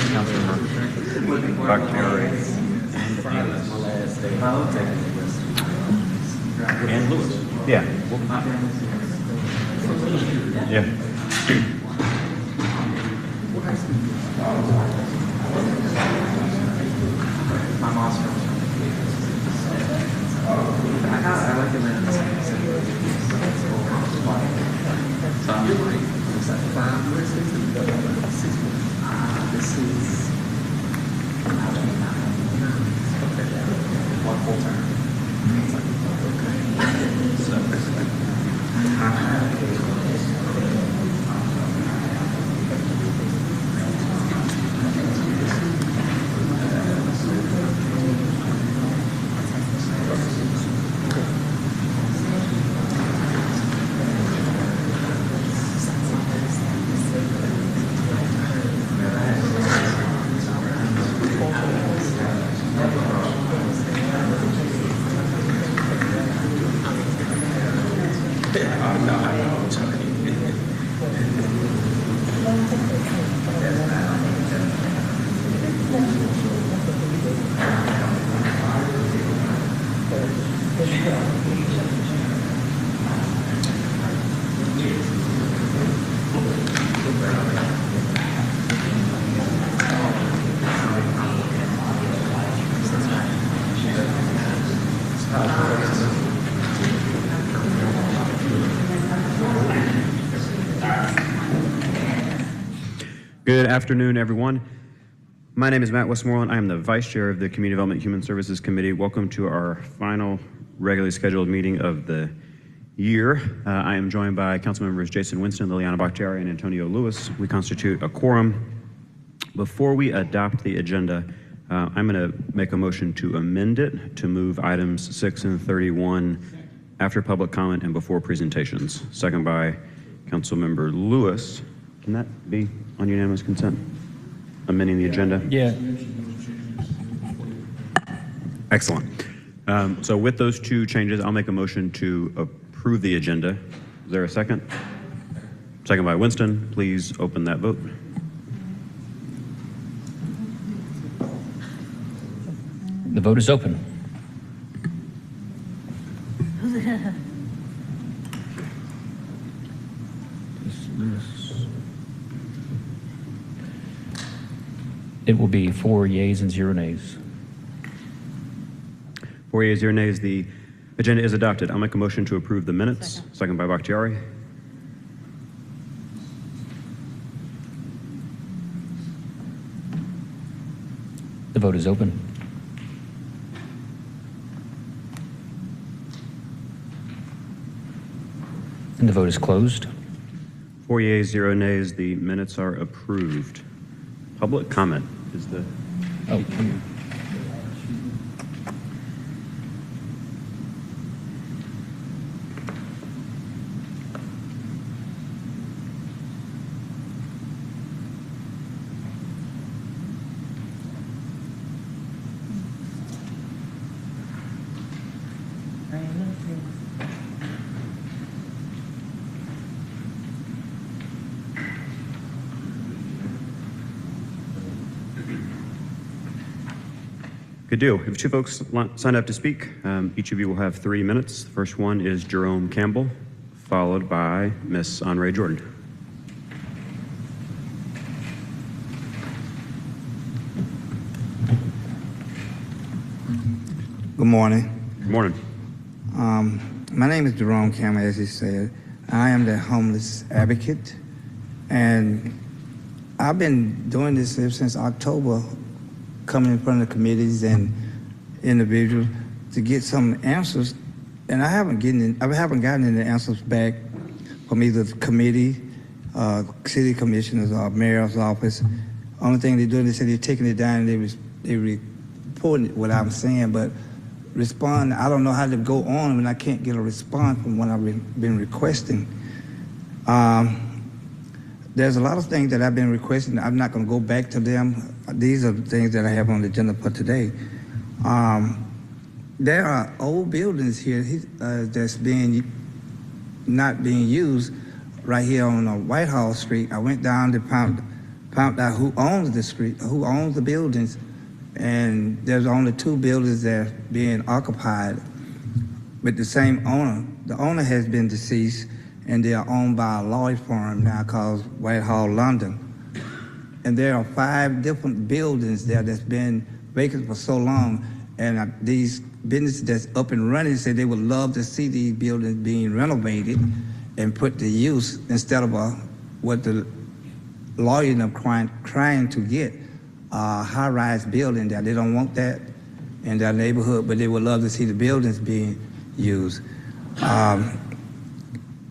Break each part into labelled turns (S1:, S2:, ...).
S1: Councilmember Bakhtiari and Lewis. Yeah. Yeah.
S2: My mom's from I like it when it's so I'm like, what's that, 5 or 6? This is one full term. It's like, okay.
S1: Good afternoon, everyone. My name is Matt Westmoreland. I am the Vice Chair of the Community Development and Human Services Committee. Welcome to our final regularly scheduled meeting of the year. I am joined by Council Members Jason Winston, Liliana Bakhtiari, and Antonio Lewis. We constitute a quorum. Before we adopt the agenda, I'm going to make a motion to amend it to move items 6 and 31 after public comment and before presentations. Second by Council Member Lewis. Can that be on unanimous consent? Amending the agenda?
S3: Yeah.
S1: Excellent. So with those two changes, I'll make a motion to approve the agenda. Is there a second? Second by Winston. Please open that vote.
S3: The vote is open. It will be 4 yeas and 0 nays.
S1: 4 yeas, 0 nays. The agenda is adopted. I'll make a motion to approve the minutes. Second by Bakhtiari.
S3: The vote is open. And the vote is closed.
S1: 4 yeas, 0 nays. The minutes are approved. Public comment is the...
S3: Oh.
S1: Good deal. We have two folks signed up to speak. Each of you will have 3 minutes. The first one is Jerome Campbell, followed by Miss Honore Jordan.
S4: Good morning.
S1: Good morning.
S4: My name is Jerome Campbell, as you said. I am the homeless advocate, and I've been doing this ever since October, coming in front of the committees and individuals to get some answers, and I haven't gotten any answers back from either the committee, city commissioners, or mayor's office. Only thing they do, they say they're taking it down and they reporting what I'm saying, but respond. I don't know how to go on when I can't get a response from what I've been requesting. There's a lot of things that I've been requesting. I'm not going to go back to them. These are the things that I have on the agenda for today. There are old buildings here that's not being used right here on Whitehall Street. I went down to found out who owns the street, who owns the buildings, and there's only 2 buildings that are being occupied with the same owner. The owner has been deceased, and they are owned by a law firm now called Whitehall London. And there are 5 different buildings there that's been vacant for so long, and these businesses that's up and running say they would love to see these buildings being renovated and put to use instead of what the lawyers are trying to get, a high-rise building there. They don't want that in their neighborhood, but they would love to see the buildings being used.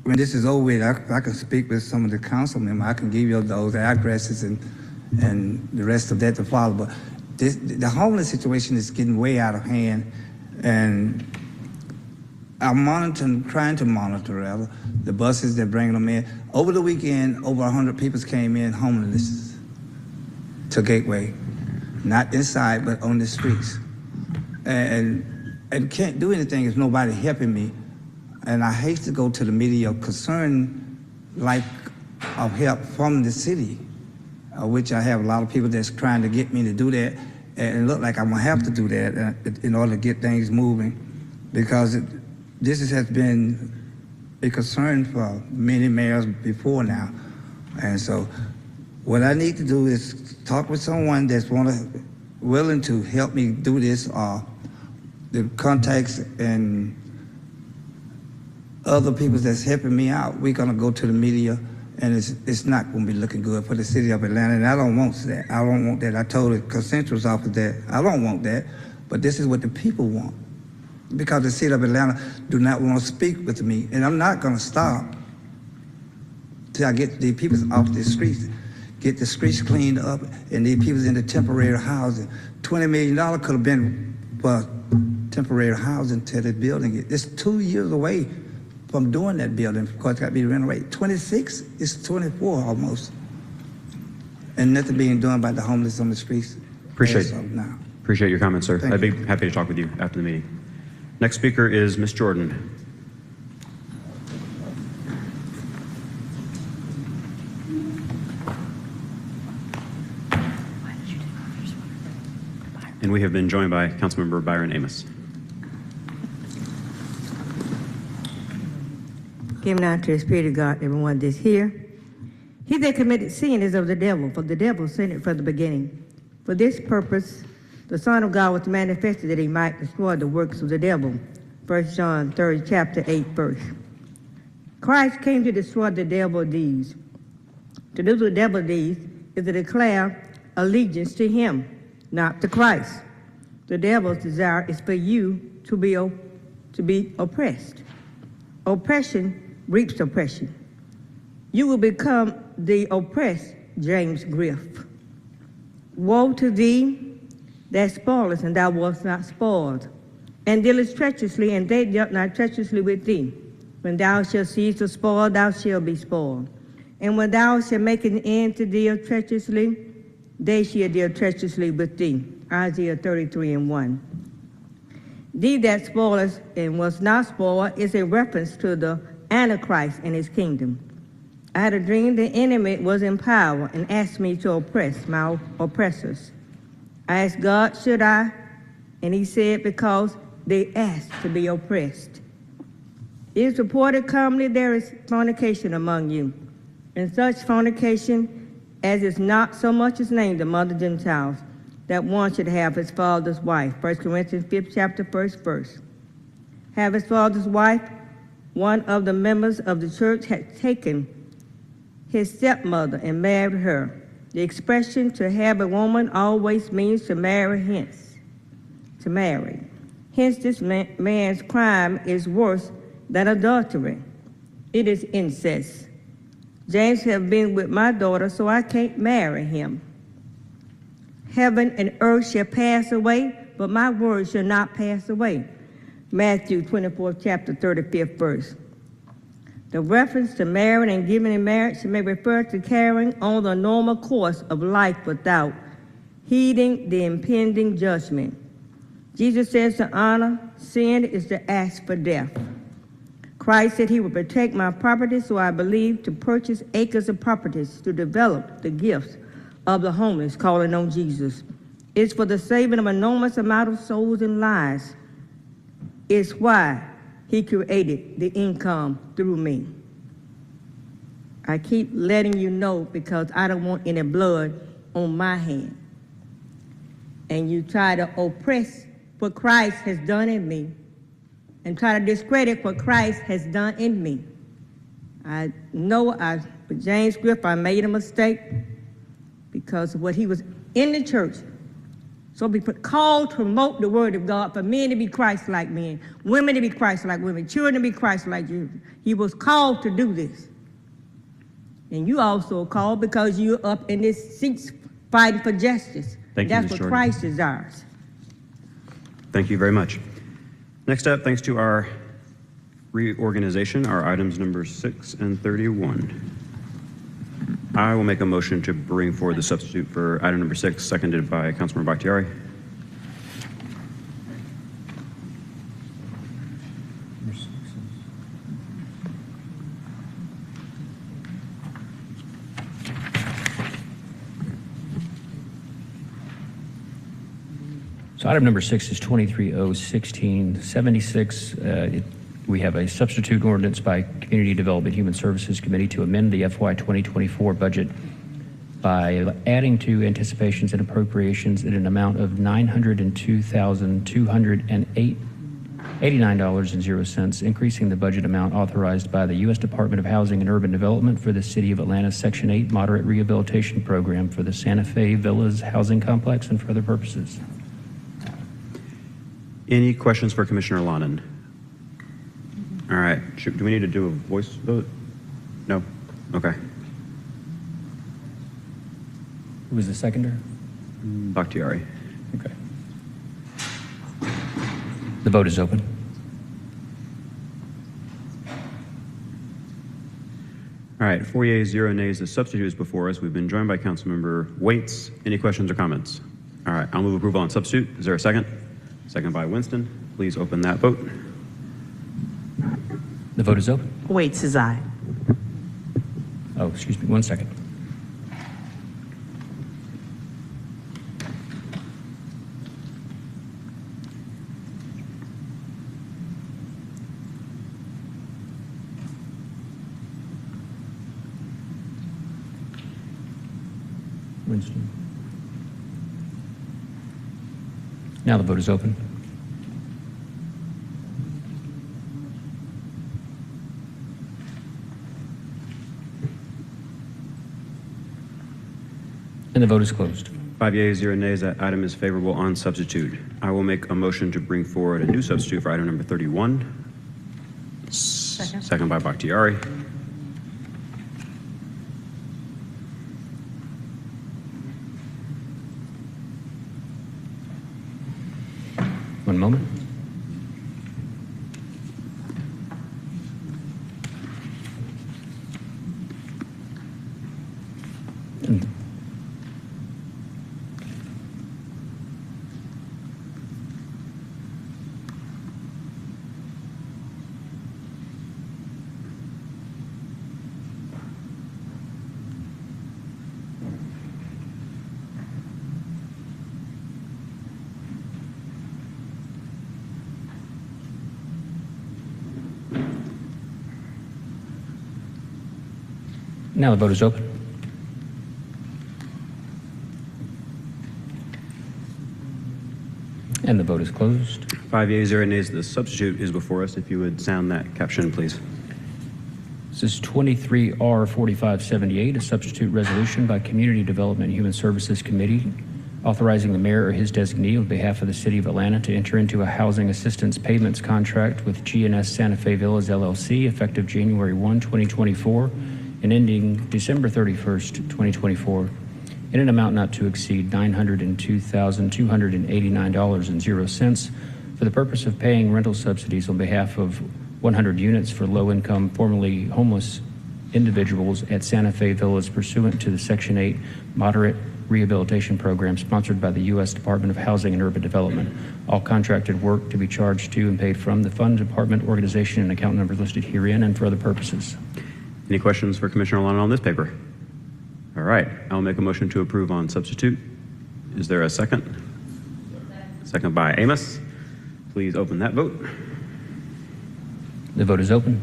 S4: When this is over with, I can speak with some of the council members. I can give you those addresses and the rest of that to follow. But the homeless situation is getting way out of hand, and I'm trying to monitor rather, the buses that bring them in. Over the weekend, over 100 people came in homeless to Gateway, not inside, but on the streets. And can't do anything if nobody helping me. And I hate to go to the media concern like of help from the city, which I have a lot of people that's trying to get me to do that, and it look like I'm gonna have to do that in order to get things moving, because this has been a concern for many mayors before now. And so what I need to do is talk with someone that's willing to help me do this, or the contacts and other people that's helping me out. We're gonna go to the media, and it's not gonna be looking good for the city of Atlanta, and I don't want that. I don't want that. I told the consensus office that I don't want that, but this is what the people want, because the city of Atlanta do not want to speak with me, and I'm not gonna stop till I get the people off the streets, get the streets cleaned up, and these people in the temporary housing. $20 million could have been for temporary housing till the building. It's 2 years away from doing that building. Of course, it's got to be renovated. 26 is 24 almost, and nothing being done by the homeless on the streets.
S1: Appreciate
S4: now.
S1: Appreciate your comments, sir.
S4: Thank
S1: I'd be
S4: you.
S1: happy to talk with you after the meeting. Next speaker is Ms. Jordan. And we have been joined by Councilmember Byron Amos.
S5: Give now to the Spirit of God, everyone that's here. He that committed sin is of the devil, for the devil sinned it from the beginning. For this purpose, the Son of God was manifested that he might destroy the works of the devil. 1 John 3, chapter 8, verse. Christ came to destroy the devil's deeds. To do the devil's deeds is to declare allegiance to him, not to Christ. The devil's desire is for you to be oppressed. Oppression reaps oppression. You will become the oppressed, James Griff. Woe to thee that spoilest, and thou wast not spoiled, and dealest treacherously, and they dealt not treacherously with thee. When thou shalt seize the spoil, thou shalt be spoiled. And when thou shalt make an end to deal treacherously, they shall deal treacherously with thee. Isaiah 33:1. Thee that spoileth and was not spoiled is a reference to the Antichrist and his kingdom. I had a dream the enemy was in power and asked me to oppress my oppressors. I asked God, should I? And he said, because they asked to be oppressed. It is reported commonly there is fornication among you, and such fornication as is not so much as named among the Gentiles, that one should have his father's wife. 1 Corinthians 5th chapter, 1st verse. Have his father's wife. One of the members of the church had taken his stepmother and married her. The expression to have a woman always means to marry, hence, to marry. Hence, this man's crime is worse than adultery. It is incest. James has been with my daughter, so I can't marry him. Heaven and earth shall pass away, but my words shall not pass away. Matthew 24th chapter, 35th verse. The reference to marrying and giving in marriage may refer to carrying on the normal course of life without heeding the impending judgment. Jesus says to honor sin is to ask for death. Christ said he would protect my property, so I believe to purchase acres of properties to develop the gifts of the homeless calling on Jesus. It's for the saving of an enormous amount of souls and lives. It's why he created the income through me. I keep letting you know because I don't want any blood on my hand. And you try to oppress what Christ has done in me and try to discredit what Christ has done in me. I know with James Griff, I made a mistake because of what he was in the church. So be called to promote the word of God for men to be Christ-like men, women to be Christ-like women, children to be Christ-like children. He was called to do this. And you also called because you're up in this seats fighting for justice.
S1: Thank you,
S5: That's
S1: Ms.
S5: what
S1: Jordan.
S5: Christ desires.
S1: Thank you very much. Next up, thanks to our reorganization, are items number 6 and 31. I will make a motion to bring forward the substitute for item number 6, seconded by Councilmember Bakhtiari.
S3: So item number 6 is 23-01676. We have a substitute ordinance by Community Development Human Services Committee to amend the FY 2024 budget by adding to anticipations and appropriations in an amount of $902,289.00, increasing the budget amount authorized by the U.S. Department of Housing and Urban Development for the City of Atlanta's Section 8 Moderate Rehabilitation Program for the Santa Fe Villas Housing Complex and for other purposes.
S1: Any questions for Commissioner Lonan? All right. Do we need to do a voice vote? No? Okay.
S3: Who was the seconder?
S1: Bakhtiari.
S3: Okay. The vote is open.
S1: All right. 4 yeas, 0 nays. The substitute is before us. We've been joined by Councilmember Waits. Any questions or comments? All right. I'll move approval on substitute. Is there a second? Second by Winston. Please open that vote.
S3: The vote is open.
S2: Waits is aye.
S3: Oh, excuse me, 1 second. Winston. Now the vote is open. And the vote is closed.
S1: 5 yeas, 0 nays. That item is favorable on substitute. I will make a motion to bring forward a new substitute for item number 31. Second by Bakhtiari.
S3: One moment. And now the vote is open. And the vote is closed.
S1: 5 yeas, 0 nays. The substitute is before us. If you would sound that caption, please.
S3: This is 23R4578, a substitute resolution by Community Development and Human Services Committee authorizing the mayor or his designee on behalf of the City of Atlanta to enter into a housing assistance payments contract with GNS Santa Fe Villas LLC effective January 1, 2024 and ending December 31st, 2024 in an amount not to exceed $902,289.00 for the purpose of paying rental subsidies on behalf of 100 units for low-income, formerly homeless individuals at Santa Fe Villas pursuant to the Section 8 Moderate Rehabilitation Program sponsored by the U.S. Department of Housing and Urban Development. All contracted work to be charged to and paid from the fund, department, organization, and account numbers listed herein and for other purposes.
S1: Any questions for Commissioner Lonan on this paper? All right, I'll make a motion to approve on substitute. Is there a second? Second by Amos. Please open that vote.
S3: The vote is open.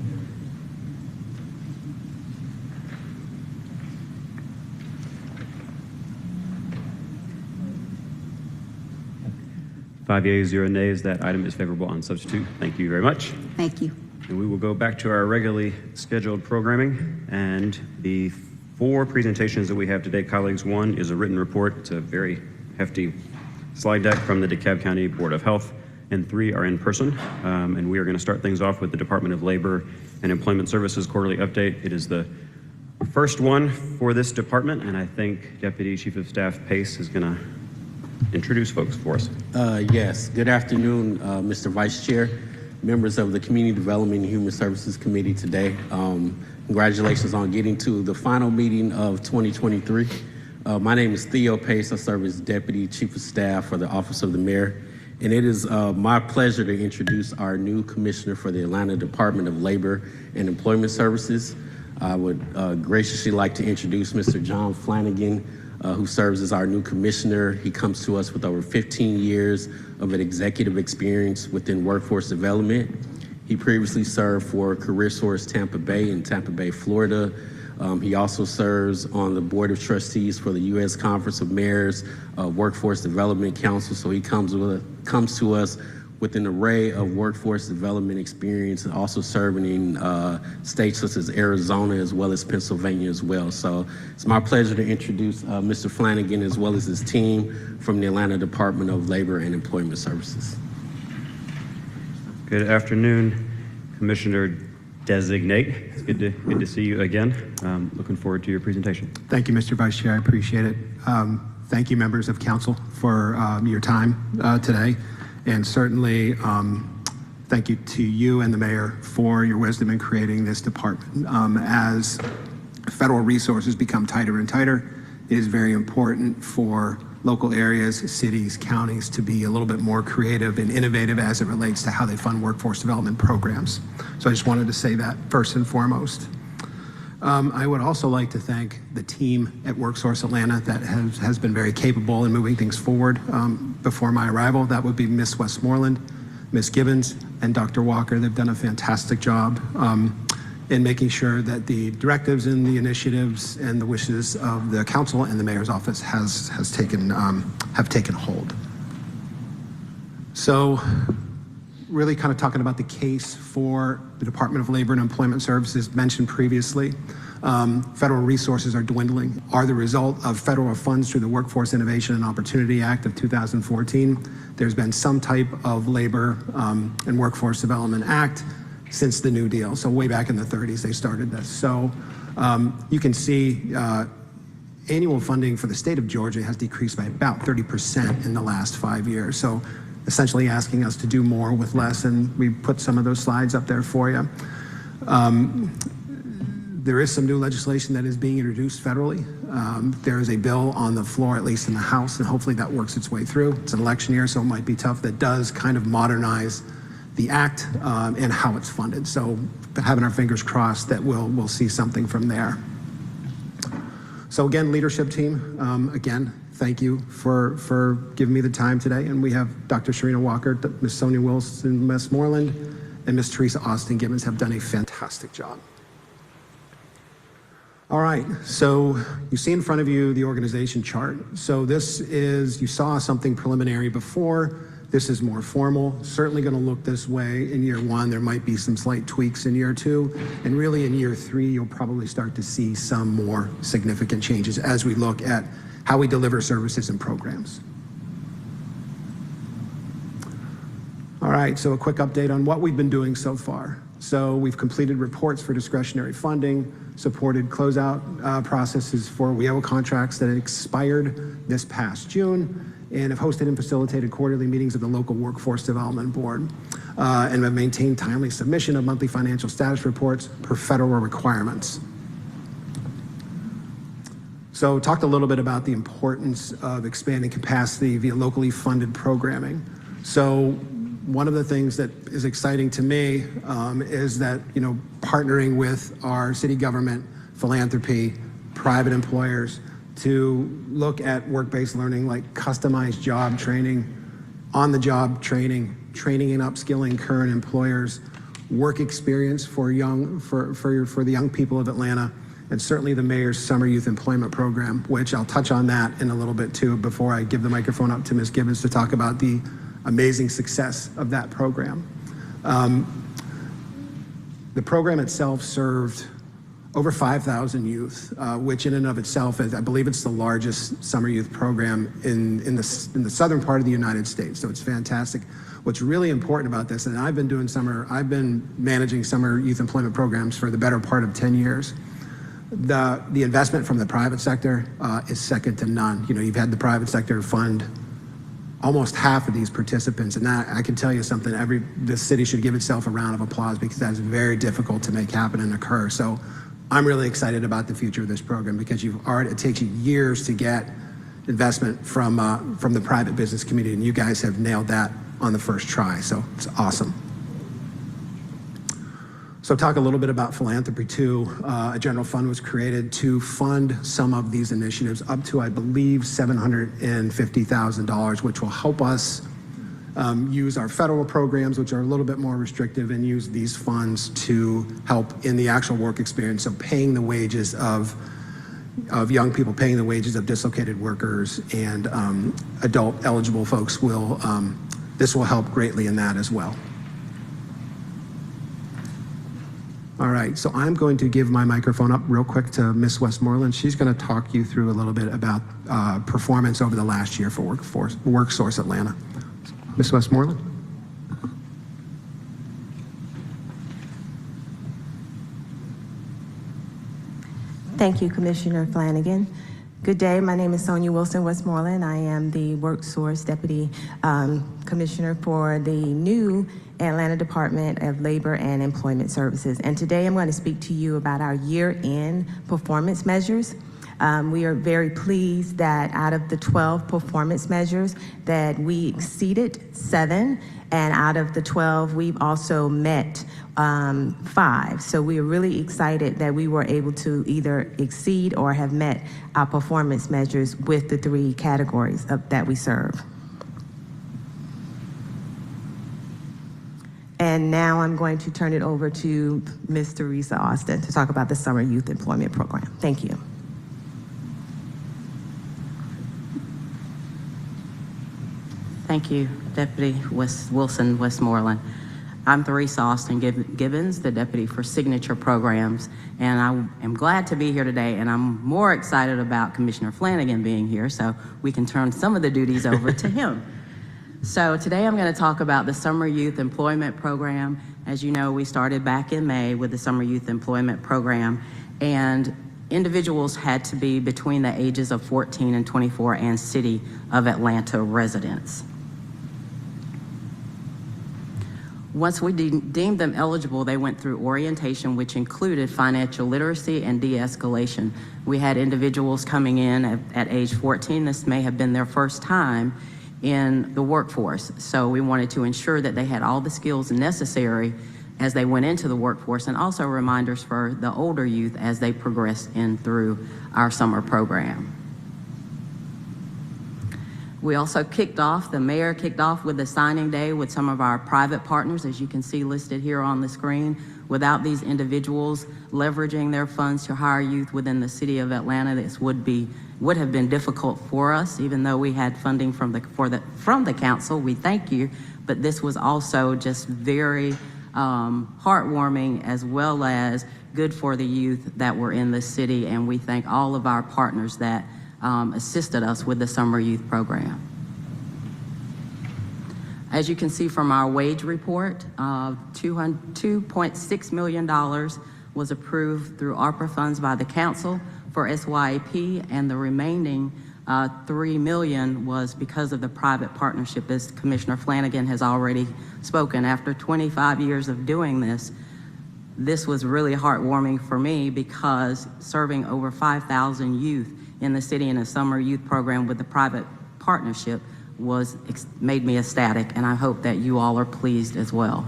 S1: Five yeas, 0 nays. That item is favorable on substitute. Thank you very much.
S6: Thank you.
S1: And we will go back to our regularly scheduled programming and the 4 presentations that we have today, colleagues. 1 is a written report. It's a very hefty slide deck from the DeKalb County Board of Health, and 3 are in person. And we are going to start things off with the Department of Labor and Employment Services quarterly update. It is the first one for this department, and I think Deputy Chief of Staff Pace is going to introduce folks for us.
S7: Yes. Good afternoon, Mr. Vice Chair, members of the Community Development and Human Services Committee today. Congratulations on getting to the final meeting of 2023. My name is Theo Pace. I serve as Deputy Chief of Staff for the Office of the Mayor. And it is my pleasure to introduce our new Commissioner for the Atlanta Department of Labor and Employment Services. I would graciously like to introduce Mr. John Flanagan, who serves as our new commissioner. He comes to us with over 15 years of an executive experience within workforce development. He previously served for CareerSource Tampa Bay in Tampa Bay, Florida. He also serves on the Board of Trustees for the U.S. Conference of Mayors Workforce Development Council. So he comes to us with an array of workforce development experience, and also serving in states such as Arizona as well as Pennsylvania as well. So it's my pleasure to introduce Mr. Flanagan as well as his team from the Atlanta Department of Labor and Employment Services.
S1: Good afternoon, Commissioner Designate. It's good to see you again. Looking forward to your presentation.
S8: Thank you, Mr. Vice Chair. I appreciate it. Thank you, members of council, for your time today. And certainly, thank you to you and the mayor for your wisdom in creating this department. As federal resources become tighter and tighter, it is very important for local areas, cities, counties to be a little bit more creative and innovative as it relates to how they fund workforce development programs. So I just wanted to say that first and foremost. I would also like to thank the team at WorkSource Atlanta that has been very capable in moving things forward. Before my arrival, that would be Ms. Westmoreland, Ms. Gibbons, and Dr. Walker. They've done a fantastic job in making sure that the directives and the initiatives and the wishes of the council and the mayor's office have taken hold. So really kind of talking about the case for the Department of Labor and Employment Services mentioned previously. Federal resources are dwindling, are the result of federal funds through the Workforce Innovation and Opportunity Act of 2014. There's been some type of Labor and Workforce Development Act since the New Deal. So way back in the 30s, they started this. So you can see annual funding for the state of Georgia has decreased by about 30% in the last 5 years. So essentially asking us to do more with less, and we put some of those slides up there for you. There is some new legislation that is being introduced federally. There is a bill on the floor, at least in the House, and hopefully that works its way through. It's an election year, so it might be tough. That does kind of modernize the act and how it's funded. So having our fingers crossed that we'll see something from there. So again, leadership team, again, thank you for giving me the time today. And we have Dr. Sharina Walker, Ms. Sonia Wilson, Ms. Moreland, and Ms. Teresa Austin Gibbons have done a fantastic job. All right, so you see in front of you the organization chart. So this is, you saw something preliminary before. This is more formal, certainly going to look this way in year 1. There might be some slight tweaks in year 2. And really in year 3, you'll probably start to see some more significant changes as we look at how we deliver services and programs. All right, so a quick update on what we've been doing so far. So we've completed reports for discretionary funding, supported closeout processes for WIO contracts that expired this past June, and have hosted and facilitated quarterly meetings of the local Workforce Development Board, and have maintained timely submission of monthly financial status reports per federal requirements. So talked a little bit about the importance of expanding capacity via locally funded programming. So one of the things that is exciting to me is that, partnering with our city government, philanthropy, private employers to look at work-based learning like customized job training, on-the-job training, training and upskilling current employers, work experience for the young people of Atlanta, and certainly the mayor's summer youth employment program, which I'll touch on that in a little bit too before I give the microphone up to Ms. Gibbons to talk about the amazing success of that program. The program itself served over 5,000 youth, which in and of itself is, I believe it's the largest summer youth program in the southern part of the United States, so it's fantastic. What's really important about this, and I've been managing summer youth employment programs for the better part of 10 years. The investment from the private sector is second to none. You know, you've had the private sector fund almost half of these participants, and that, I can tell you something, the city should give itself a round of applause because that's very difficult to make happen and occur. So I'm really excited about the future of this program because it takes you years to get investment from the private business community, and you guys have nailed that on the first try, so it's awesome. So talk a little bit about philanthropy too. A general fund was created to fund some of these initiatives up to, I believe, $750,000, which will help us use our federal programs, which are a little bit more restrictive, and use these funds to help in the actual work experience. So paying the wages of young people, paying the wages of dislocated workers and adult eligible folks this will help greatly in that as well. All right, so I'm going to give my microphone up real quick to Ms. Westmoreland. She's going to talk you through a little bit about performance over the last year for WorkSource Atlanta. Ms. Westmoreland.
S6: Thank you, Commissioner Flanagan. Good day. My name is Sonia Wilson Westmoreland. I am the WorkSource Deputy Commissioner for the new Atlanta Department of Labor and Employment Services. And today I'm going to speak to you about our year-end performance measures. We are very pleased that out of the 12 performance measures that we exceeded 7, and out of the 12 we've also met 5. So we are really excited that we were able to either exceed or have met our performance measures with the 3 categories that we serve. And now I'm going to turn it over to Ms. Teresa Austin to talk about the Summer Youth Employment Program. Thank you.
S9: Thank you, Deputy Wilson Westmoreland. I'm Teresa Austin Gibbons, the Deputy for Signature Programs, and I am glad to be here today, and I'm more excited about Commissioner Flanagan being here so we can turn some of the duties over to him. So today I'm going to talk about the Summer Youth Employment Program. As you know, we started back in May with the Summer Youth Employment Program, and individuals had to be between the ages of 14 and 24 and City of Atlanta residents. Once we deemed them eligible, they went through orientation, which included financial literacy and de-escalation. We had individuals coming in at age 14. This may have been their first time in the workforce. So we wanted to ensure that they had all the skills necessary as they went into the workforce, and also reminders for the older youth as they progressed in through our summer program. We also the mayor kicked off with a signing day with some of our private partners, as you can see listed here on the screen. Without these individuals leveraging their funds to hire youth within the City of Atlanta, this would have been difficult for us, even though we had funding from the council. We thank you, but this was also just very heartwarming, as well as good for the youth that were in the city, and we thank all of our partners that assisted us with the Summer Youth Program. As you can see from our wage report, $2.6 million was approved through ARPA funds by the council for SYAP, and the remaining $3 million was because of the private partnership, as Commissioner Flanagan has already spoken. After 25 years of doing this was really heartwarming for me, because serving over 5,000 youth in the city in a summer youth program with the private partnership made me ecstatic, and I hope that you all are pleased as well.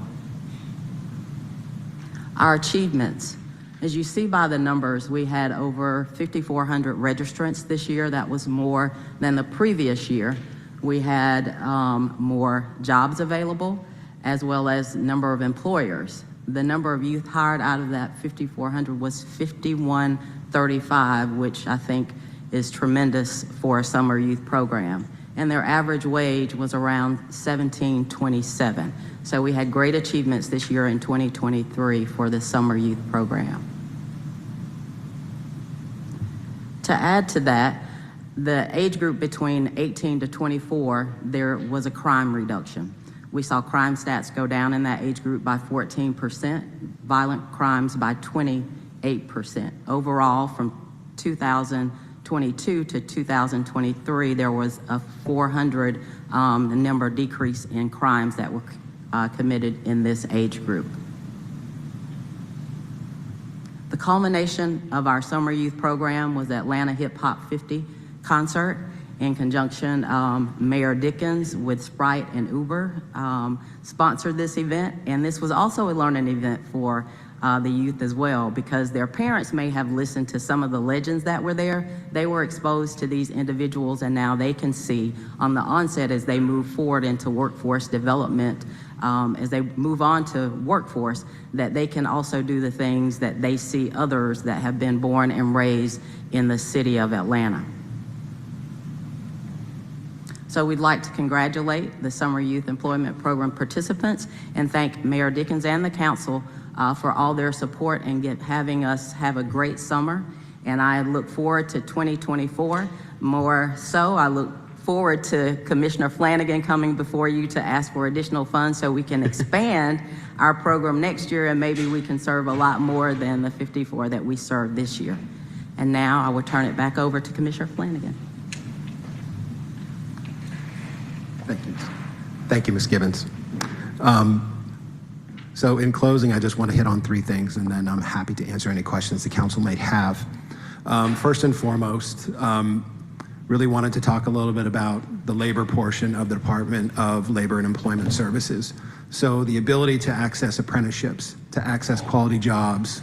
S9: Our achievements. As you see by the numbers, we had over 5,400 registrants this year. That was more than the previous year. We had more jobs available, as well as number of employers. The number of youth hired out of that 5,400 was 5,135, which I think is tremendous for a summer youth program. And their average wage was around $17.27. So we had great achievements this year in 2023 for the summer youth program. To add to that, the age group between 18 to 24, there was a crime reduction. We saw crime stats go down in that age group by 14%, violent crimes by 28%. Overall, from 2022 to 2023, there was a 400 number decrease in crimes that were committed in this age group. The culmination of our summer youth program was the Atlanta Hip Hop 50 concert in conjunction. Mayor Dickens with Sprite and Uber sponsored this event, and this was also a learning event for the youth as well, because their parents may have listened to some of the legends that were there. They were exposed to these individuals, and now they can see on the onset as they move forward into workforce development, as they move on to workforce, that they can also do the things that they see others that have been born and raised in the city of Atlanta. So we'd like to congratulate the Summer Youth Employment Program participants and thank Mayor Dickens and the council for all their support and having us have a great summer. And I look forward to 2024. More so, I look forward to Commissioner Flanagan coming before you to ask for additional funds so we can expand our program next year, and maybe we can serve a lot more than the 54 that we served this year. And now I will turn it back over to Commissioner Flanagan.
S8: Thank you. Thank you, Ms. Gibbons. So in closing, I just want to hit on three things, and then I'm happy to answer any questions the council may have. First and foremost, really wanted to talk a little bit about the labor portion of the Department of Labor and Employment Services. So the ability to access apprenticeships, to access quality jobs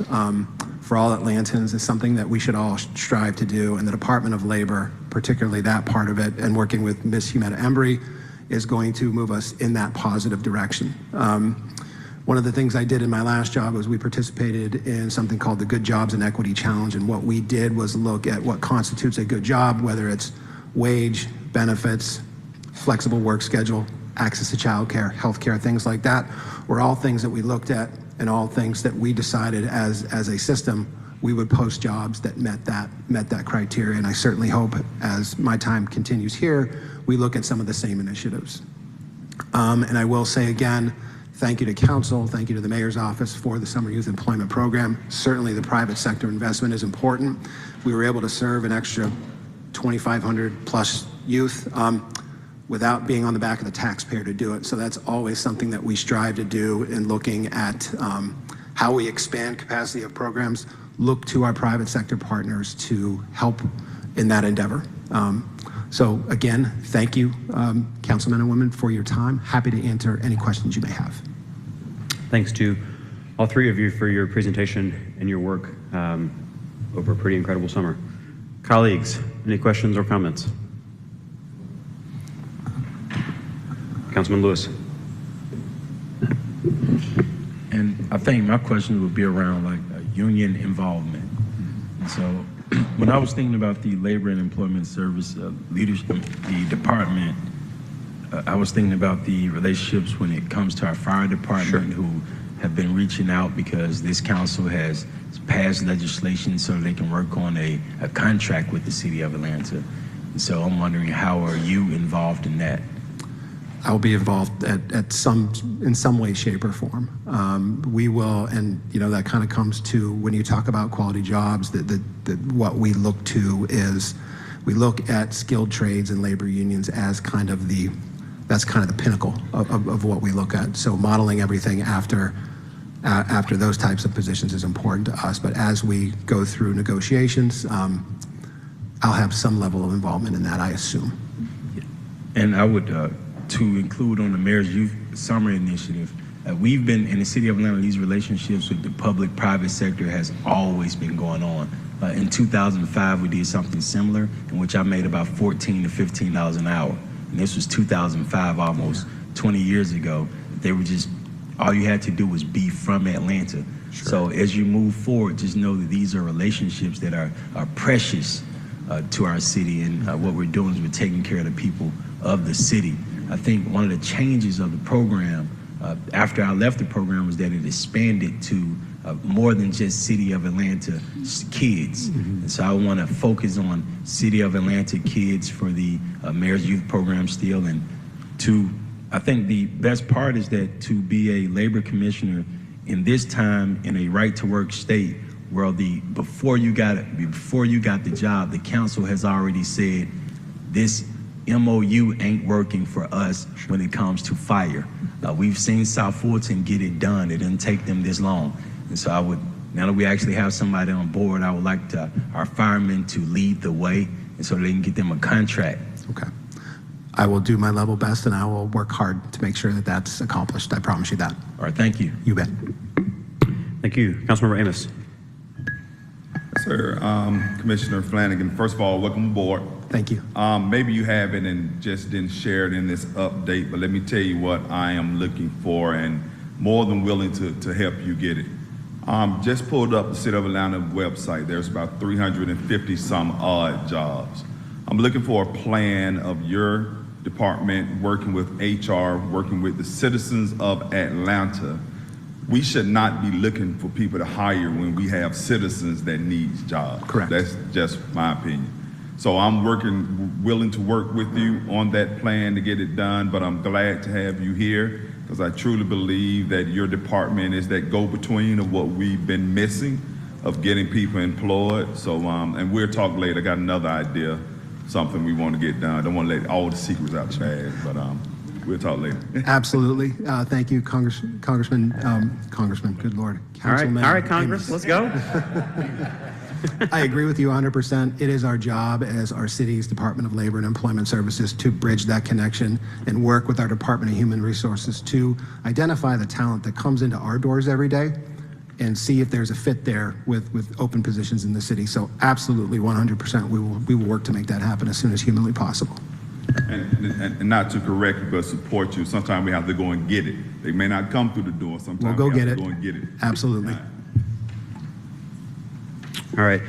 S8: for all Atlantans is something that we should all strive to do. And the Department of Labor, particularly that part of it, and working with Ms. Humetta Embry, is going to move us in that positive direction. One of the things I did in my last job was we participated in something called the Good Jobs and Equity Challenge, and what we did was look at what constitutes a good job, whether it's wage, benefits, flexible work schedule, access to childcare, healthcare, things like that, were all things that we looked at and all things that we decided as a system we would post jobs that met that criteria. And I certainly hope as my time continues here, we look at some of the same initiatives. And I will say again, thank you to council, thank you to the mayor's office for the Summer Youth Employment Program. Certainly the private sector investment is important. We were able to serve an extra 2,500 plus youth without being on the back of the taxpayer to do it. So that's always something that we strive to do in looking at how we expand capacity of programs, look to our private sector partners to help in that endeavor. So again, thank you, councilmen and women, for your time. Happy to answer any questions you may have.
S1: Thanks to all three of you for your presentation and your work over a pretty incredible summer. Colleagues, any questions or comments? Councilman Lewis.
S10: And I think my question would be around like union involvement. And so when I was thinking about the Labor and Employment Service leadership, the department, I was thinking about the relationships when it comes to our fire department, who have been reaching out because this council has passed legislation so they can work on a contract with the city of Atlanta. And so I'm wondering, how are you involved in that?
S8: I'll be involved in some way, shape, or form. We will, and you know that kind of comes to when you talk about quality jobs. What we look to is we look at skilled trades and labor unions as kind of the pinnacle of what we look at. So modeling everything after those types of positions is important to us. But as we go through negotiations, I'll have some level of involvement in that, I assume.
S10: And I would. To include on the Mayor's Youth Summer Initiative, We've been in the city of Atlanta, these relationships with the public-private sector has always been going on. In 2005, we did something similar in which I made about $14 to $15 an hour. And this was 2005, almost 20 years ago. They were just, all you had to do was be from Atlanta. Sure. So as you move forward, just know that these are relationships that are precious to our city, and what we're doing is we're taking care of the people of the city. I think one of the changes of the program after I left the program was that it expanded to more than just City of Atlanta kids. Mm-hmm. And so I want to focus on City of Atlanta kids for the Mayor's Youth Program still. And I think the best part is that to be a labor commissioner in this time in a right-to-work state where before you got the job, the council has already said this MOU ain't working for us when it comes to fire. We've seen South Fulton get it done. It didn't take them this long. And so now that we actually have somebody on board, I would like our firemen to lead the way, and so they can get them a contract.
S8: Okay. I will do my level best, and I will work hard to make sure that that's accomplished. I promise you that.
S10: All right, thank you.
S8: You bet.
S1: Thank you. Councilmember Amos.
S11: Sir, Commissioner Flanagan, first of all, welcome aboard.
S8: Thank you.
S11: Maybe you haven't and just didn't share it in this update, but let me tell you what I am looking for and more than willing to help you get it. Just pulled up the City of Atlanta website. There's about 350 some odd jobs. I'm looking for a plan of your department working with HR, working with the citizens of Atlanta. We should not be looking for people to hire when we have citizens that need jobs.
S8: Correct.
S11: That's just my opinion. So I'm willing to work with you on that plan to get it done, but I'm glad to have you here because I truly believe that your department is that go-between of what we've been missing of getting people employed. So, and we'll talk later. I got another idea, something we want to get done. I don't want to let all the secrets out the bag, but we'll talk later.
S8: Absolutely. Thank you, Congressman, good Lord. Councilman
S1: All right, Congress,
S8: Amos.
S1: let's go.
S8: I agree with you 100%. It is our job as our city's Department of Labor and Employment Services to bridge that connection and work with our Department of Human Resources to identify the talent that comes into our doors every day and see if there's a fit there with open positions in the city. So absolutely 100%, we will work to make that happen as soon as humanly possible.
S11: And not to correct you, but support you. Sometimes we have to go and get it. They may not come through the door. Sometimes
S8: We'll
S11: we have
S8: go
S11: to
S8: get
S11: go
S8: it.
S11: and get it.
S8: Absolutely.
S1: All right.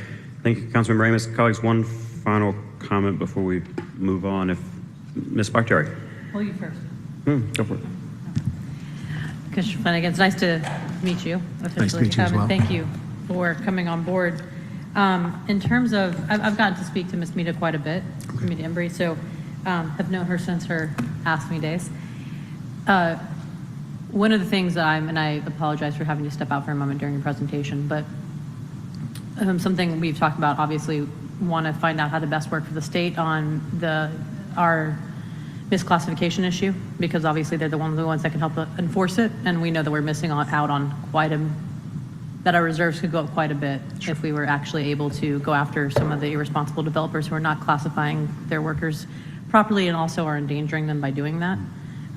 S1: Thank you, Councilmember Amos. Colleagues, one final comment before we move on. If Ms. Bakhtiari.
S12: Well, you first.
S1: Go for it.
S12: Commissioner Flanagan, it's nice to meet you officially.
S8: Nice to meet you as well.
S12: And thank you for coming on board. In terms of, I've gotten to speak to Ms. Mita quite a bit, Mita Embry, so have known her since her Ask Me days. One of the things that and I apologize for having to step out for a moment during your presentation, but something we've talked about, obviously, want to find out how to best work for the state on our misclassification issue, because obviously they're the ones that can help enforce it, and we know that we're missing out on that our reserves could go up quite a bit if we were actually able to go after some of the irresponsible developers who are not classifying their workers properly and also are endangering them by doing that,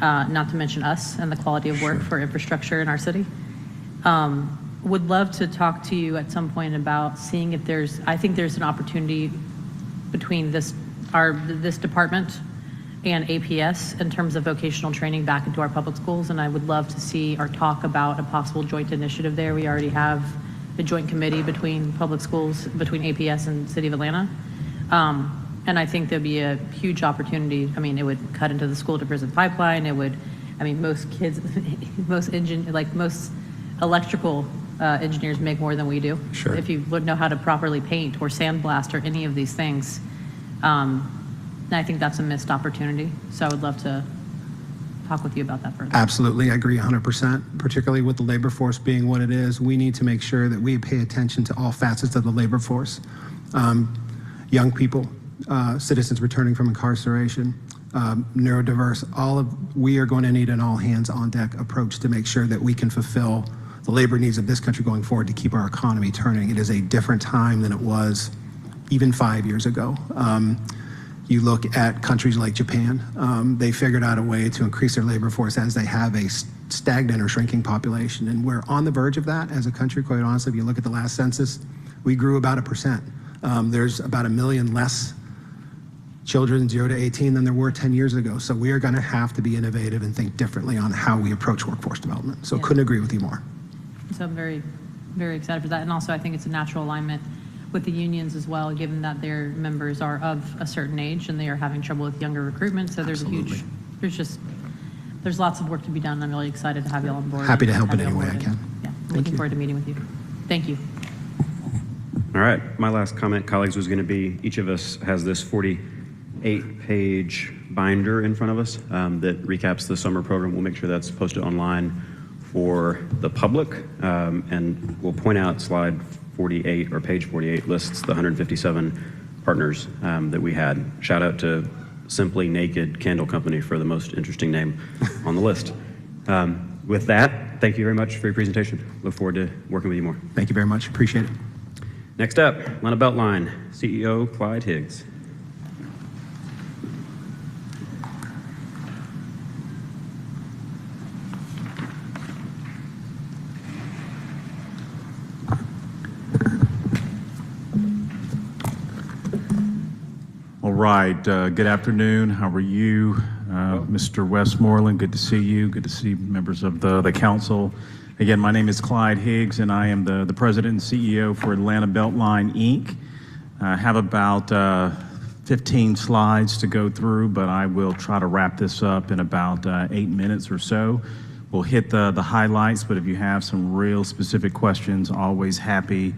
S12: not to mention us and the quality of work for infrastructure in our city. Would love to talk to you at some point about seeing if I think there's an opportunity between this department and APS in terms of vocational training back into our public schools, and I would love to see or talk about a possible joint initiative there. We already have a joint committee between public schools, between APS and City of Atlanta, and I think there'd be a huge opportunity. I mean, it would cut into the school to prison pipeline. It would, I mean, most kids, most electrical engineers make more than we do.
S8: Sure.
S12: If you would know how to properly paint or sandblast or any of these things. And I think that's a missed opportunity. So I would love to talk with you about that further.
S8: Absolutely, I agree 100%, particularly with the labor force being what it is. We need to make sure that we pay attention to all facets of the labor force. Young people, citizens returning from incarceration, neurodiverse, we are going to need an all hands on deck approach to make sure that we can fulfill the labor needs of this country going forward to keep our economy turning. It is a different time than it was even 5 years ago. You look at countries like Japan, they figured out a way to increase their labor force as they have a stagnant or shrinking population. And we're on the verge of that as a country, quite honestly. If you look at the last census, we grew about 1%. There's about 1 million less children 0 to 18 than there were 10 years ago. So we are going to have to be innovative and think differently on how we approach workforce development. So couldn't agree with you more.
S12: So I'm very, very excited for that. And also, I think it's a natural alignment with the unions as well, given that their members are of a certain age and they are having trouble with younger recruitment. So there's there's lots of work to be done. I'm really excited to have you all on board.
S8: Happy to help
S12: Have
S8: in
S12: you
S8: any
S12: on
S8: way I
S12: board.
S8: can.
S12: Yeah, looking forward to meeting with you. Thank you.
S1: All right, my last comment, colleagues, was going to be each of us has this 48-page binder in front of us that recaps the summer program. We'll make sure that's posted online for the public, and we'll point out slide 48 or page 48 lists the 157 partners that we had. Shout out to Simply Naked Candle Company for the most interesting name on the list. With that, thank you very much for your presentation. Look forward to working with you more.
S8: Thank you very much. Appreciate it.
S1: Next up, Atlanta Beltline, CEO Clyde Higgs.
S13: All right, good afternoon. How are you? Mr. Westmoreland, good to see you. Good to see members of the council. Again, my name is Clyde Higgs, and I am the president and CEO for Atlanta Beltline, Inc. I have about 15 slides to go through, but I will try to wrap this up in about 8 minutes or so. We'll hit the highlights, but if you have some real specific questions, always happy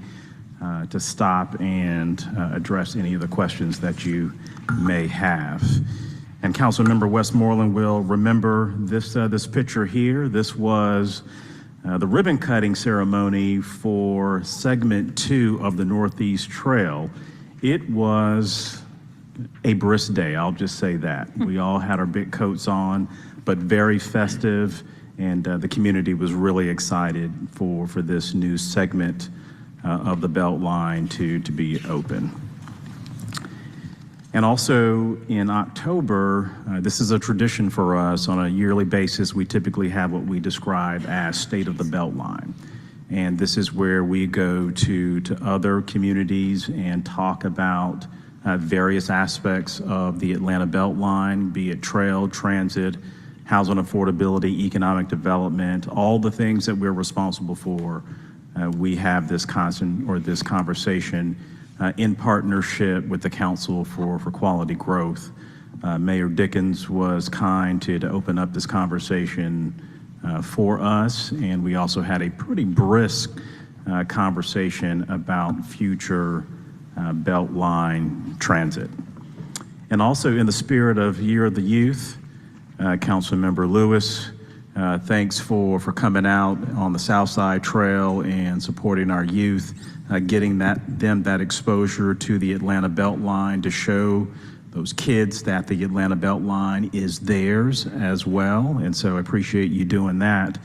S13: to stop and address any of the questions that you may have. And Councilmember Westmoreland will remember this picture here. This was the ribbon cutting ceremony for segment 2 of the Northeast Trail. It was a brisk day, I'll just say that. We all had our big coats on, but very festive, and the community was really excited for this new segment of the Beltline to be open. And also in October, this is a tradition for us. On a yearly basis, we typically have what we describe as State of the Beltline. And this is where we go to other communities and talk about various aspects of the Atlanta Beltline, be it trail, transit, housing affordability, economic development, all the things that we're responsible for. We have this conversation in partnership with the Council for Quality Growth. Mayor Dickens was kind to open up this conversation for us, and we also had a pretty brisk conversation about future Beltline transit. And also in the spirit of Year of the Youth, Councilmember Lewis, thanks for coming out on the South Side Trail and supporting our youth, getting them that exposure to the Atlanta Beltline to show those kids that the Atlanta Beltline is theirs as well. And so I appreciate you doing that.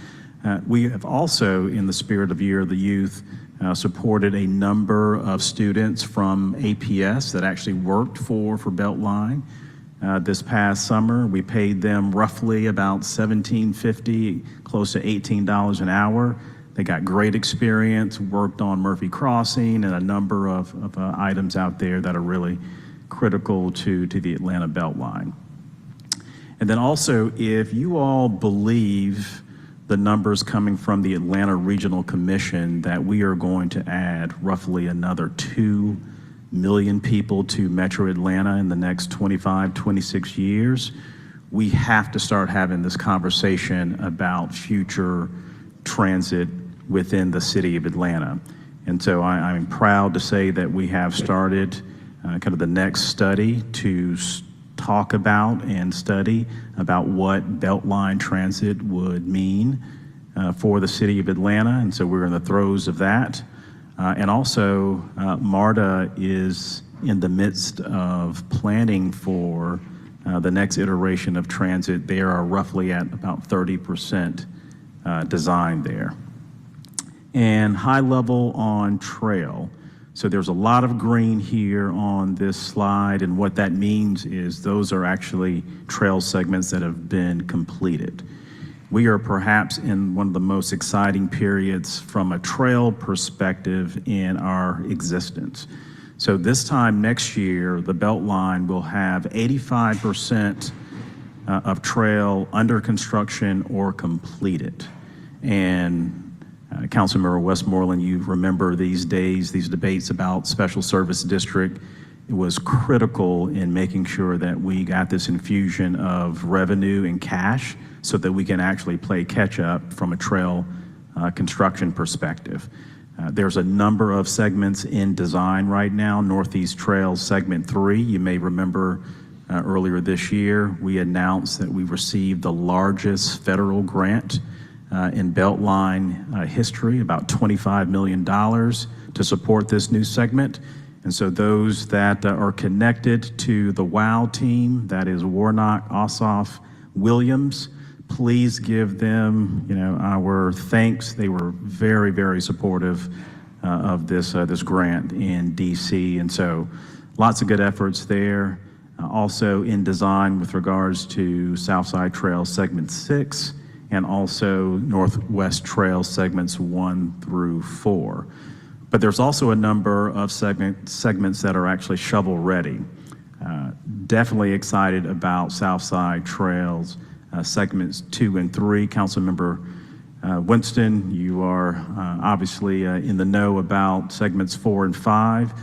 S13: We have also, in the spirit of Year of the Youth, supported a number of students from APS that actually worked for Beltline. This past summer, we paid them roughly about $17.50, close to $18 an hour. They got great experience, worked on Murphy Crossing and a number of items out there that are really critical to the Atlanta Beltline. And then also, if you all believe the numbers coming from the Atlanta Regional Commission that we are going to add roughly another 2 million people to Metro Atlanta in the next 25, 26 years, we have to start having this conversation about future transit within the city of Atlanta. And so I'm proud to say that we have started kind of the next study to talk about and study about what Beltline transit would mean for the city of Atlanta. And so we're in the throes of that. And also, MARTA is in the midst of planning for the next iteration of transit. They are roughly at about 30% design there. And high level on trail. So there's a lot of green here on this slide, and what that means is those are actually trail segments that have been completed. We are perhaps in one of the most exciting periods from a trail perspective in our existence. So this time next year, the Beltline will have 85% of trail under construction or completed. And Councilmember Westmoreland, you remember these days, these debates about special service district. It was critical in making sure that we got this infusion of revenue and cash so that we can actually play catch up from a trail construction perspective. There's a number of segments in design right now. Northeast Trail Segment 3, you may remember earlier this year, we announced that we received the largest federal grant in Beltline history, about $25 million to support this new segment. And so those that are connected to the WOW team, that is Warnock, Ossoff, Williams, please give them, our thanks. They were very, very supportive of this grant in DC. And so lots of good efforts there. Also in design with regards to Southside Trail Segment 6, and also Northwest Trail Segments 1 through 4. But there's also a number of segments that are actually shovel-ready. Definitely excited about Southside Trails Segments 2 and 3. Councilmember Winston, you are obviously in the know about Segments 4 and 5,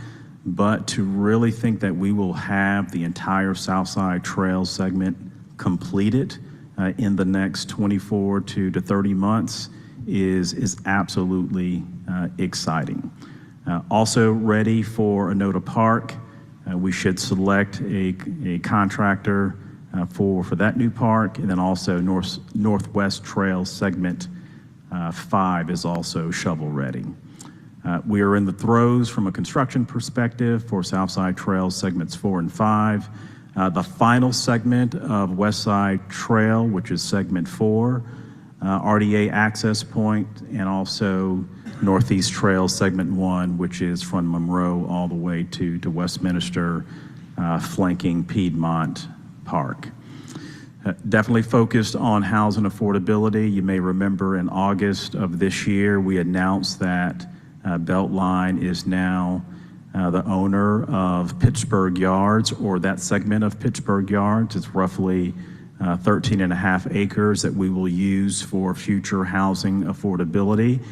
S13: but to really think that we will have the entire Southside Trail segment completed in the next 24 to 30 months is absolutely exciting. Also ready for Onoda Park. We should select a contractor for that new park, and then also Northwest Trail Segment 5 is also shovel ready. We are in the throes from a construction perspective for Southside Trail Segments 4 and 5. The final segment of West Side Trail, which is Segment 4, RDA access point, and also Northeast Trail Segment 1, which is from Monroe all the way to Westminster, flanking Piedmont Park. Definitely focused on housing affordability. You may remember in August of this year, we announced that Beltline is now the owner of Pittsburgh Yards, or that segment of Pittsburgh Yards. It's roughly 13.5 acres that we will use for future housing affordability.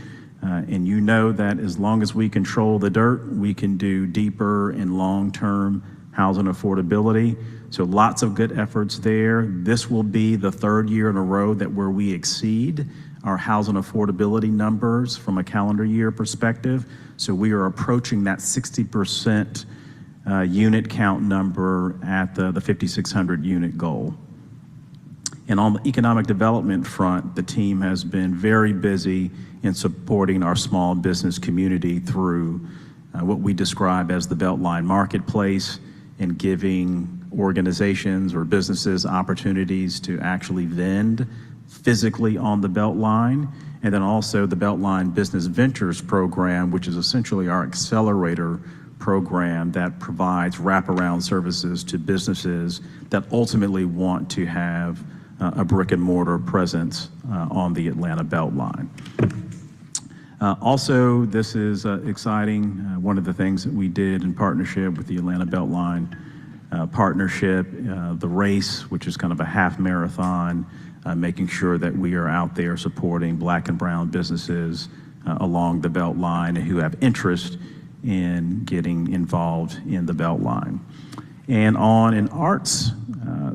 S13: And you know that as long as we control the dirt, we can do deeper and long-term housing affordability. So lots of good efforts there. This will be the third year in a row where we exceed our housing affordability numbers from a calendar year perspective. So we are approaching that 60% unit count number at the 5,600 unit goal. And on the economic development front, the team has been very busy in supporting our small business community through what we describe as the Beltline Marketplace, and giving organizations or businesses opportunities to actually vend physically on the Beltline. And then also the Beltline Business Ventures program, which is essentially our accelerator program that provides wraparound services to businesses that ultimately want to have a brick and mortar presence on the Atlanta Beltline. Also, this is exciting. One of the things that we did in partnership with the Atlanta Beltline partnership, the race, which is kind of a half marathon, making sure that we are out there supporting Black and brown businesses along the Beltline who have interest in getting involved in the Beltline. And on an arts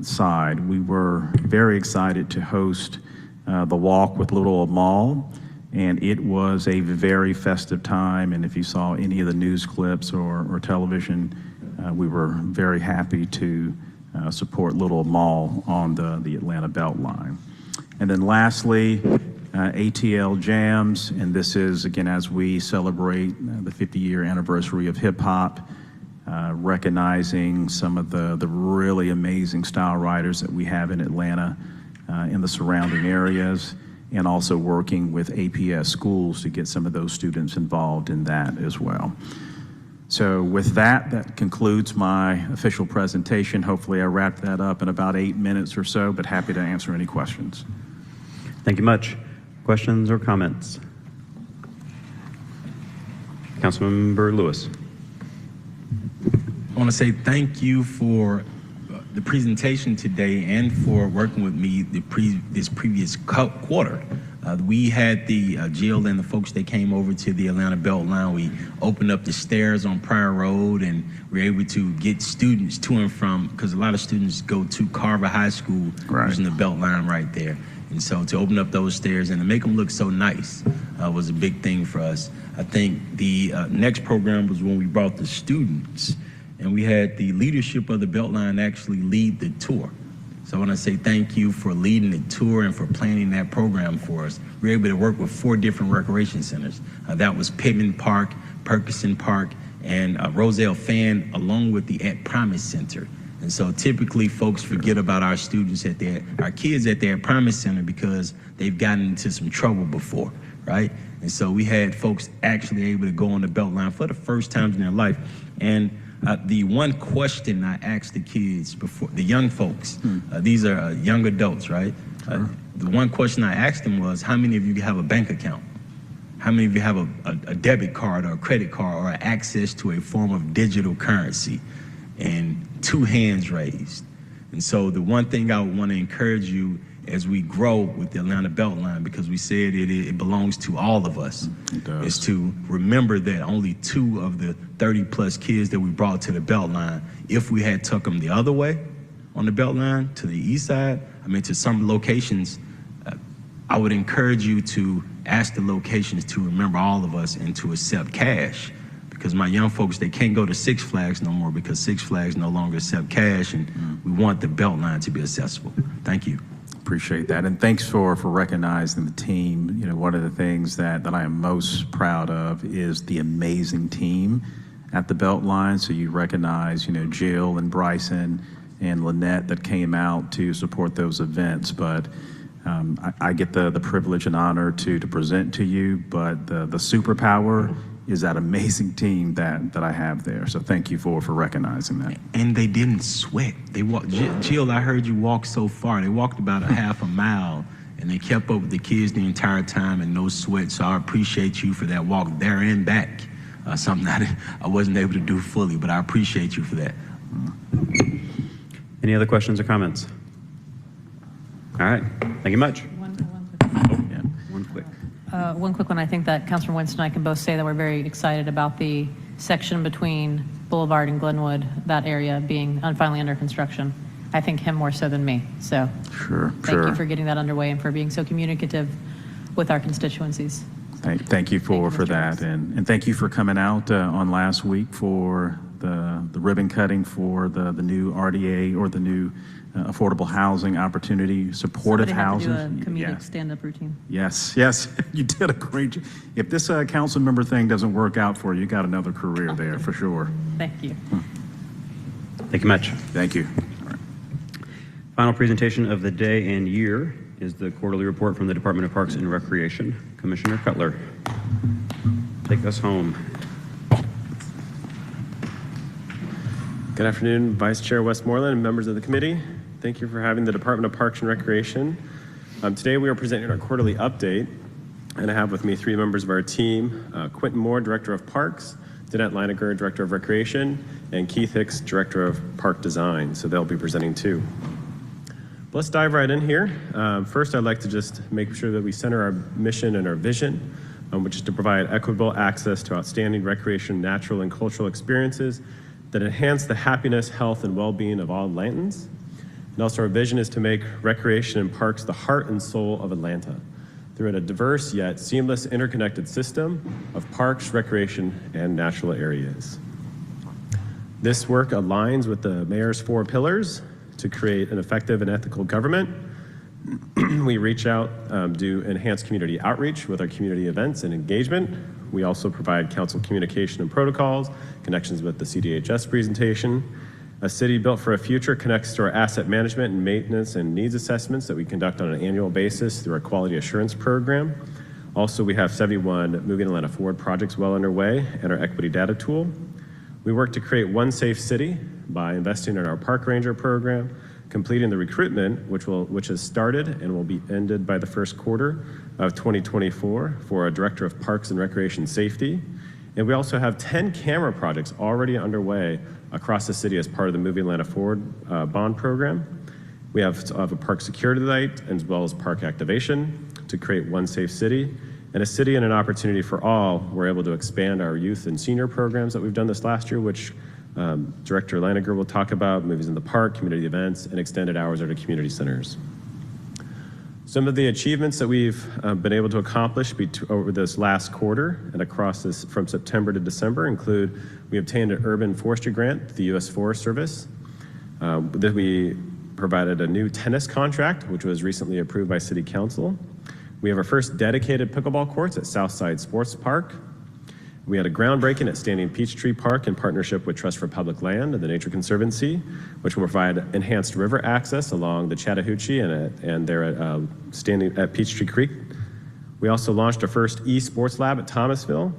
S13: side, we were very excited to host the Walk with Little Old Mall, and it was a very festive time. And if you saw any of the news clips or television, we were very happy to support Little Old Mall on the Atlanta Beltline. And then lastly, ATL Jams, and this is, again, as we celebrate the 50-year anniversary of hip-hop, recognizing some of the really amazing style writers that we have in Atlanta in the surrounding areas, and also working with APS schools to get some of those students involved in that as well. So with that, that concludes my official presentation. Hopefully I wrapped that up in about 8 minutes or so, but happy to answer any questions.
S1: Thank you much. Questions or comments? Councilmember Lewis.
S10: I want to say thank you for the presentation today and for working with me this previous quarter. We had the Jill and the folks that came over to the Atlanta Beltline. We opened up the stairs on Pryor Road, and we were able to get students to and from, because a lot of students go to Carver High School using the Beltline right there. And so to open up those stairs and to make them look so nice was a big thing for us. I think the next program was when we brought the students, and we had the leadership of the Beltline actually lead the tour. So I want to say thank you for leading the tour and for planning that program for us. We were able to work with 4 different recreation centers. That was Pittman Park, Perkison Park, and Roselle Fan, along with the At Promise Center. And so typically folks forget about our students our kids at their Promise Center because they've gotten into some trouble before, right? And so we had folks actually able to go on the Beltline for the first time in their life. And the one question I asked the kids before, the young folks, these are young adults, right? The one question I asked them was, how many of you have a bank account? How many of you have a debit card or a credit card or access to a form of digital currency? And 2 hands raised. And so the one thing I would want to encourage you as we grow with the Atlanta Beltline, because we said it belongs to all of us, is to remember that only 2 of the 30-plus kids that we brought to the Beltline, if we had took them the other way on the Beltline to the east side, to some locations, I would encourage you to ask the locations to remember all of us and to accept cash. Because my young folks, they can't go to Six Flags no more because Six Flags no longer accept cash, and we want the Beltline to be accessible. Thank you.
S13: Appreciate that. And thanks for recognizing the team. You know, one of the things that I am most proud of is the amazing team at the Beltline. So you recognize, Jill and Bryson and Lynette that came out to support those events. But I get the privilege and honor to present to you, but the superpower is that amazing team that I have there. So thank you for recognizing that.
S10: And they didn't sweat. They walked. Jill, I heard you walk so far. They walked about a half a mile, and they kept up with the kids the entire time and no sweat. So I appreciate you for that walk there and back. Something that I wasn't able to do fully, but I appreciate you for that.
S1: Any other questions or comments? All right. Thank you much.
S12: One quick one. I think that Councilor Winston and I can both say that we're very excited about the section between Boulevard and Glenwood, that area being finally under construction. I think him more so than me. So thank you for getting that underway and for being so communicative with our constituencies.
S13: Thank you for that. And thank you for coming out on last week for the ribbon cutting for the new RDA, or the new affordable housing opportunity, supportive housing.
S12: Somebody had to do a comedic stand-up routine.
S13: Yes, you did a great job. If this council member thing doesn't work out for you, you got another career there for sure.
S12: Thank you.
S1: Thank you much.
S13: Thank you.
S1: All right. Final presentation of the day and year is the quarterly report from the Department of Parks and Recreation. Commissioner Cutler, take us home.
S14: Good afternoon, Vice Chair Westmoreland and members of the committee. Thank you for having the Department of Parks and Recreation. Today we are presenting our quarterly update, and I have with me 3 members of our team, Quentin Moore, Director of Parks, Danette Leineger, Director of Recreation, and Keith Hicks, Director of Park Design. So they'll be presenting too. Let's dive right in here. First, I'd like to just make sure that we center our mission and our vision, which is to provide equitable access to outstanding recreation, natural, and cultural experiences that enhance the happiness, health, and well-being of all Atlantans. And also our vision is to make recreation and parks the heart and soul of Atlanta through a diverse yet seamless interconnected system of parks, recreation, and natural areas. This work aligns with the mayor's 4 pillars to create an effective and ethical government. We reach out, do enhanced community outreach with our community events and engagement. We also provide council communication and protocols, connections with the CDHS presentation. A City Built for a Future connects to our asset management and maintenance and needs assessments that we conduct on an annual basis through our quality assurance program. Also, we have 71 Moving Atlanta Forward projects well underway and our equity data tool. We work to create one safe city by investing in our park ranger program, completing the recruitment, which has started and will be ended by the first quarter of 2024 for a director of parks and recreation safety. And we also have 10 camera projects already underway across the city as part of the Moving Atlanta Forward bond program. We have a park security light as well as park activation to create one safe city. And a city and an opportunity for all, we're able to expand our youth and senior programs that we've done this last year, which Director Laniger will talk about, movies in the park, community events, and extended hours at our community centers. Some of the achievements that we've been able to accomplish over this last quarter and across this from September to December include we obtained an urban forestry grant, the U.S. Forest Service. That we provided a new tennis contract, which was recently approved by City Council. We have our first dedicated pickleball courts at Southside Sports Park. We had a groundbreaking at Standing Peachtree Park in partnership with Trust for Public Land and the Nature Conservancy, which will provide enhanced river access along the Chattahoochee and there at standing at Peachtree Creek. We also launched our first eSports lab at Thomasville,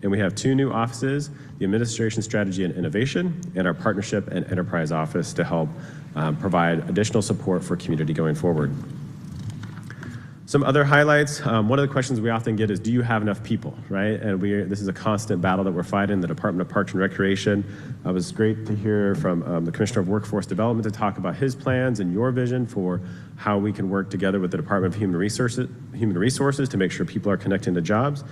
S14: and we have 2 new offices, the Administration Strategy and Innovation, and our Partnership and Enterprise Office to help provide additional support for community going forward. Some other highlights, one of the questions we often get is, do you have enough people, right? And this is a constant battle that we're fighting, the Department of Parks and Recreation. It was great to hear from the Commissioner of Workforce Development to talk about his plans and your vision for how we can work together with the Department of Human Resources to make sure people are connecting to jobs.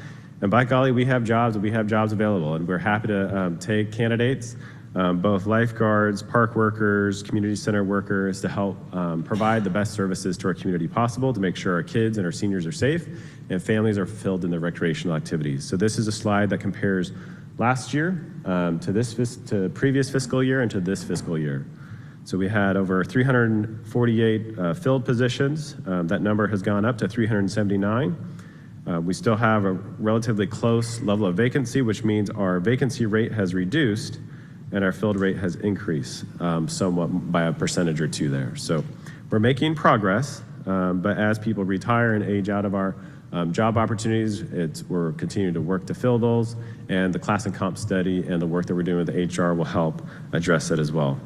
S14: And by golly, we have jobs available, and we're happy to take candidates, both lifeguards, park workers, community center workers, to help provide the best services to our community possible to make sure our kids and our seniors are safe and families are fulfilled in their recreational activities. So this is a slide that compares last year to previous fiscal year and to this fiscal year. So we had over 348 filled positions. That number has gone up to 379. We still have a relatively close level of vacancy, which means our vacancy rate has reduced and our filled rate has increased somewhat by a percentage or 2 there. So we're making progress, but as people retire and age out of our job opportunities, we're continuing to work to fill those, and the class and comp study and the work that we're doing with HR will help address that as well.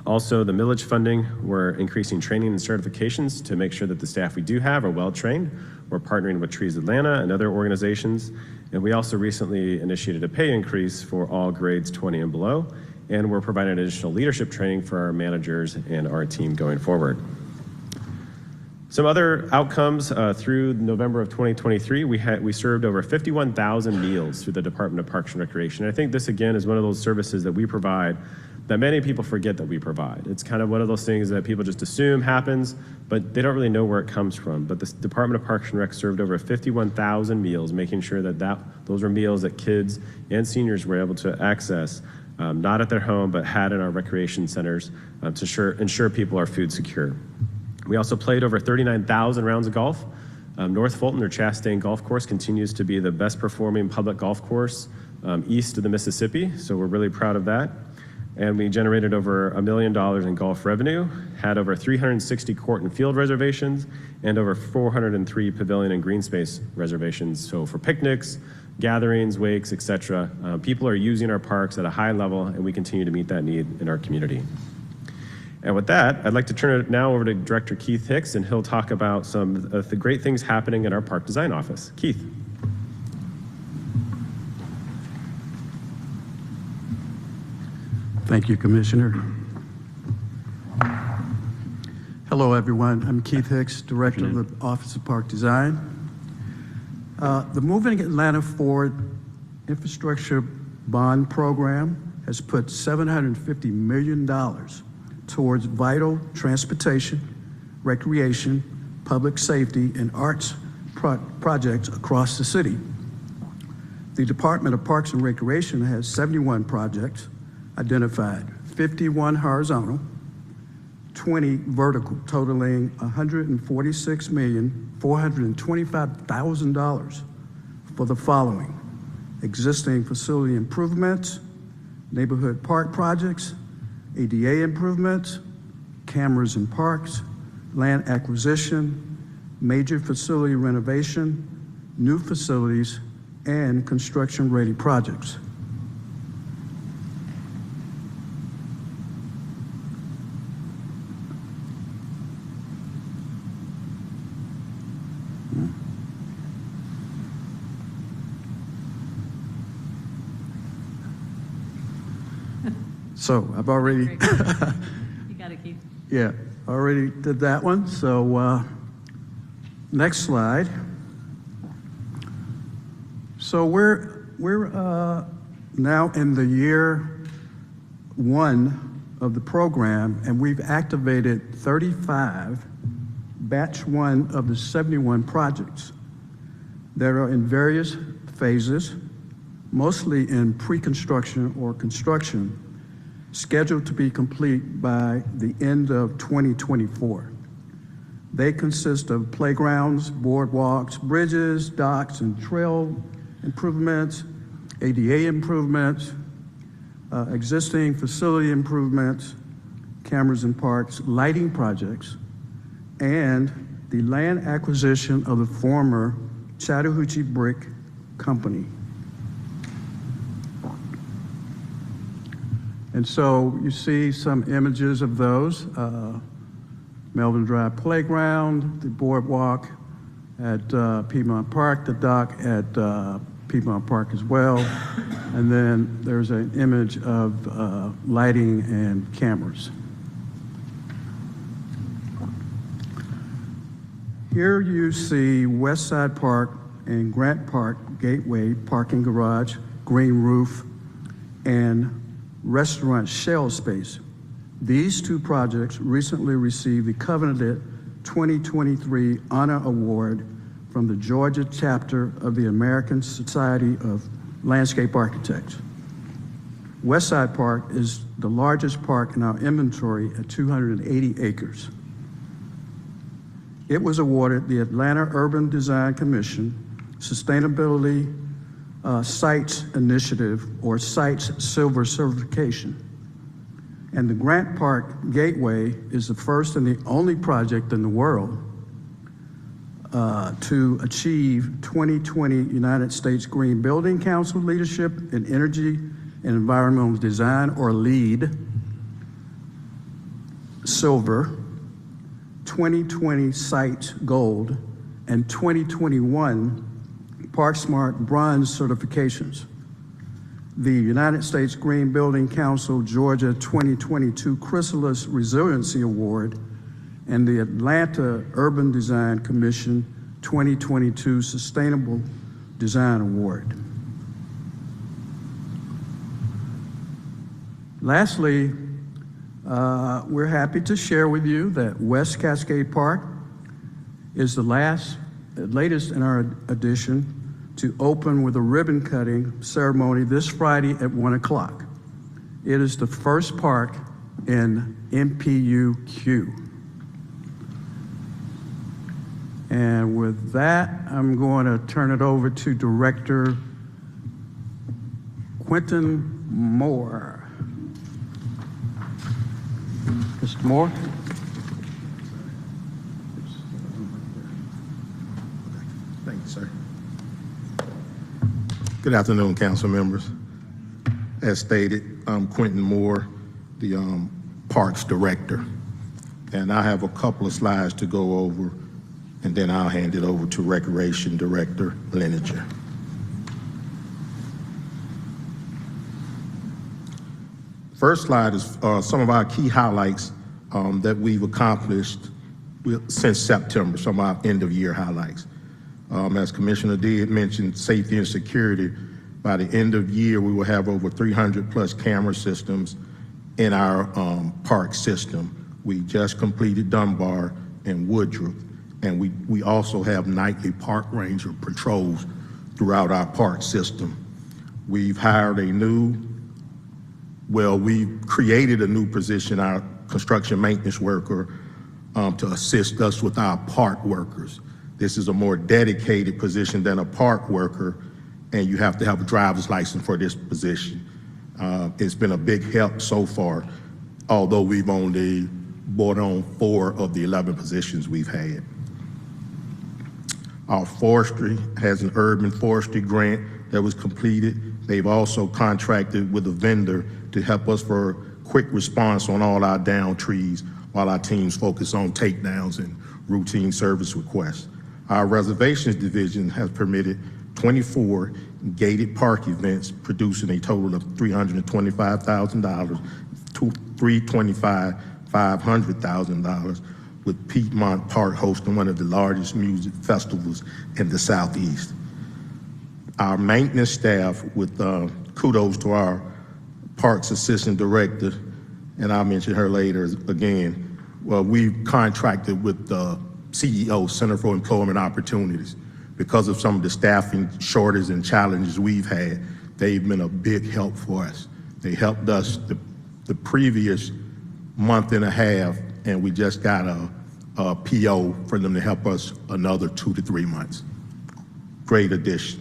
S14: Also, the millage funding, we're increasing training and certifications to make sure that the staff we do have are well-trained. We're partnering with Trees Atlanta and other organizations, and we also recently initiated a pay increase for all grades 20 and below, and we're providing additional leadership training for our managers and our team going forward. Some other outcomes through November of 2023, we served over 51,000 meals through the Department of Parks and Recreation. I think this, again, is one of those services that we provide that many people forget that we provide. It's kind of one of those things that people just assume happens, but they don't really know where it comes from. But the Department of Parks and Rec served over 51,000 meals, making sure that those were meals that kids and seniors were able to access, not at their home, but had in our recreation centers to ensure people are food secure. We also played over 39,000 rounds of golf. North Fulton or Chastain Golf Course continues to be the best performing public golf course east of the Mississippi, so we're really proud of that. And we generated over $1 million in golf revenue, had over 360 court and field reservations, and over 403 pavilion and green space reservations. So for picnics, gatherings, wakes, etc., people are using our parks at a high level, and we continue to meet that need in our community. And with that, I'd like to turn it now over to Director Keith Hicks, and he'll talk about some of the great things happening in our park design office. Keith.
S15: Thank you, Commissioner. Hello, everyone. I'm Keith Hicks, Director of the Office of Park Design. The Moving Atlanta Forward Infrastructure Bond Program has put $750 million towards vital transportation, recreation, public safety, and arts projects across the city. The Department of Parks and Recreation has 71 projects identified, 51 horizontal, 20 vertical, totaling $146,425,000 for the following: existing facility improvements, neighborhood park projects, ADA improvements, cameras in parks, land acquisition, major facility renovation, new facilities, and construction-ready projects. So I've already,
S12: You got it, Keith.
S15: yeah, already did that one. So next slide. So we're now in the year 1 of the program, and we've activated 35 batch 1 of the 71 projects that are in various phases, mostly in pre-construction or construction, scheduled to be complete by the end of 2024. They consist of playgrounds, boardwalks, bridges, docks, and trail improvements, ADA improvements, existing facility improvements, cameras in parks, lighting projects, and the land acquisition of the former Chattahoochee Brick Company. And so you see some images of those. Melvin Drive Playground, the boardwalk at Piedmont Park, the dock at Piedmont Park as well. And then there's an image of lighting and cameras. Here you see West Side Park and Grant Park Gateway parking garage, green roof, and restaurant shell space. These 2 projects recently received the coveted 2023 Honor Award from the Georgia chapter of the American Society of Landscape Architects. Westside Park is the largest park in our inventory at 280 acres. It was awarded the Atlanta Urban Design Commission Sustainability Sites Initiative, or Sites Silver Certification. And the Grant Park Gateway is the first and the only project in the world to achieve 2020 United States Green Building Council Leadership in Energy and Environmental Design, or LEED, Silver, 2020 Site Gold, and 2021 ParkSmart Bronze certifications. The United States Green Building Council Georgia 2022 Chrysalis Resiliency Award, and the Atlanta Urban Design Commission 2022 Sustainable Design Award. Lastly, we're happy to share with you that West Cascade Park is the latest in our addition to open with a ribbon cutting ceremony this Friday at 1 o'clock. It is the first park in MPUQ. And with that, I'm going to turn it over to Director Quentin Moore. Mr. Moore?
S16: Thank you, sir. Good afternoon, council members. As stated, I'm Quentin Moore, the Parks Director. And I have a couple of slides to go over, and then I'll hand it over to Recreation Director Leninger. First slide is some of our key highlights that we've accomplished since September, some of our end-of-year highlights. As Commissioner did mention, safety and security. By the end of the year, we will have over 300 plus camera systems in our park system. We just completed Dunbar and Woodruff, and we also have nightly park ranger patrols throughout our park system. We've hired we've created a new position, our construction maintenance worker, to assist us with our park workers. This is a more dedicated position than a park worker, and you have to have a driver's license for this position. It's been a big help so far, although we've only brought on 4 of the 11 positions we've had. Our forestry has an urban forestry grant that was completed. They've also contracted with a vendor to help us for quick response on all our down trees while our teams focus on takedowns and routine service requests. Our reservations division has permitted 24 gated park events, producing a total of $325,000 to $500,000, with Piedmont Park hosting one of the largest music festivals in the Southeast. Our maintenance staff, with kudos to our Parks Assistant Director, and I'll mention her later again, well, we've contracted with the CEO, Center for Employment Opportunities. Because of some of the staffing shortages and challenges we've had, they've been a big help for us. They helped us the previous month and a half, and we just got a PO for them to help us another 2 to 3 months. Great addition.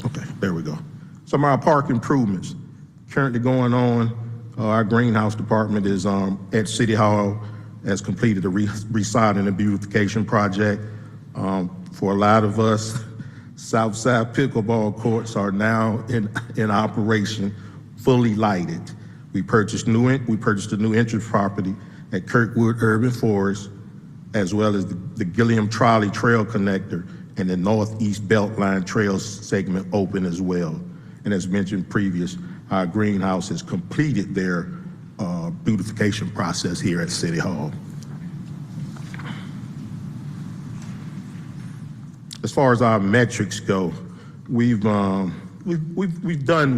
S16: Okay, there we go. Some of our park improvements currently going on. Our greenhouse department is at City Hall, has completed a residing and beautification project. For a lot of us, Southside pickleball courts are now in operation, fully lighted. We purchased a new entrance property at Kirkwood Urban Forest, as well as the Gilliam Trolley Trail Connector and the Northeast Beltline Trails segment open as well. And as mentioned previous, our greenhouse has completed their beautification process here at City Hall. As far as our metrics go, we've done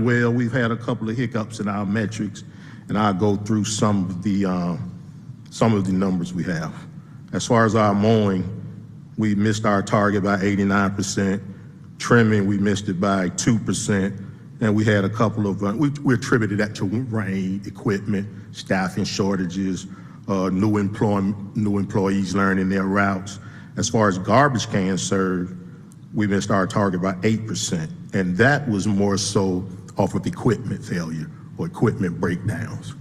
S16: well. We've had a couple of hiccups in our metrics, and I'll go through some of the numbers we have. As far as our mowing, we missed our target by 89%. Trimming, we missed it by 2%. And we had a couple of, we attributed that to rain, equipment, staffing shortages, new employees learning their routes. As far as garbage cans served, we missed our target by 8%. And that was more so off of equipment failure or equipment breakdowns.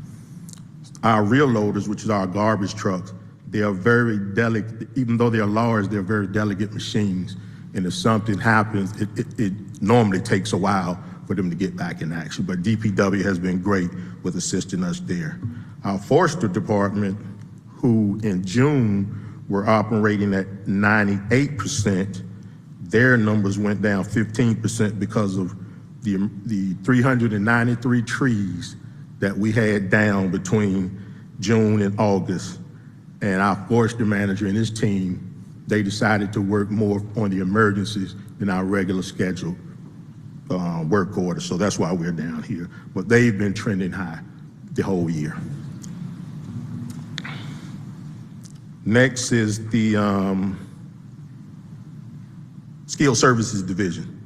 S16: Our rear loaders, which is our garbage trucks, they are very delicate. Even though they're large, they're very delicate machines. And if something happens, it normally takes a while for them to get back in action. But DPW has been great with assisting us there. Our forestry department, who in June were operating at 98%, their numbers went down 15% because of the 393 trees that we had down between June and August. And our forestry manager and his team, they decided to work more on the emergencies than our regular scheduled work order. So that's why we're down here. But they've been trending high the whole year. Next is the Skilled Services Division.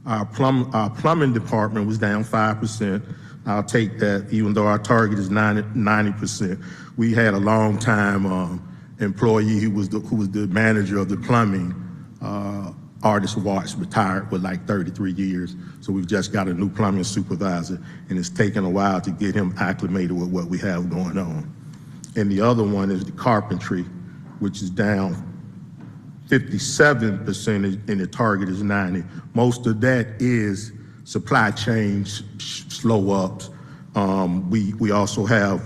S16: Our plumbing department was down 5%. I'll take that, even though our target is 90%. We had a long-time employee who was the manager of the plumbing. Artist Watts retired with like 33 years. So we've just got a new plumbing supervisor, and it's taken a while to get him acclimated with what we have going on. And the other one is the carpentry, which is down 57%, and the target is 90. Most of that is supply chain slow ups. We also have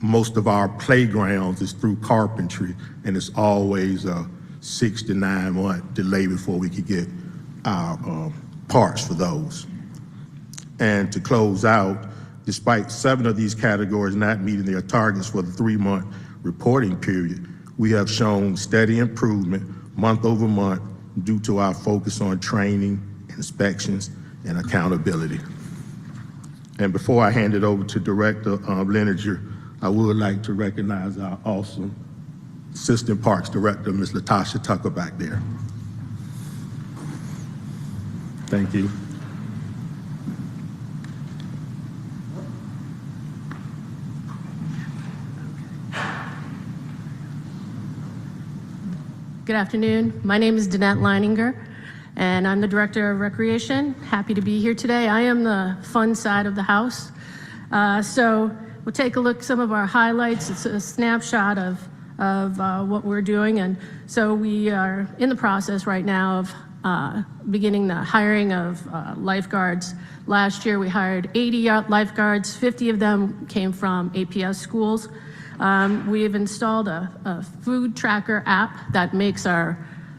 S16: most of our playgrounds is through carpentry, and it's always a 6 to 9 month delay before we could get our parts for those. And to close out, despite 7 of these categories not meeting their targets for the 3-month reporting period, we have shown steady improvement month over month due to our focus on training, inspections, and accountability. And before I hand it over to Director Leninger, I would like to recognize our awesome Assistant Parks Director, Ms. Latasha Tucker, back there. Thank you.
S17: Good afternoon. My name is Danette Leininger, and I'm the Director of Recreation. Happy to be here today. I am the fun side of the house. So we'll take a look at some of our highlights. It's a snapshot of what we're doing. And so we are in the process right now of beginning the hiring of lifeguards. Last year, we hired 80 lifeguards. 50 of them came from APS schools. We have installed a food tracker app that makes our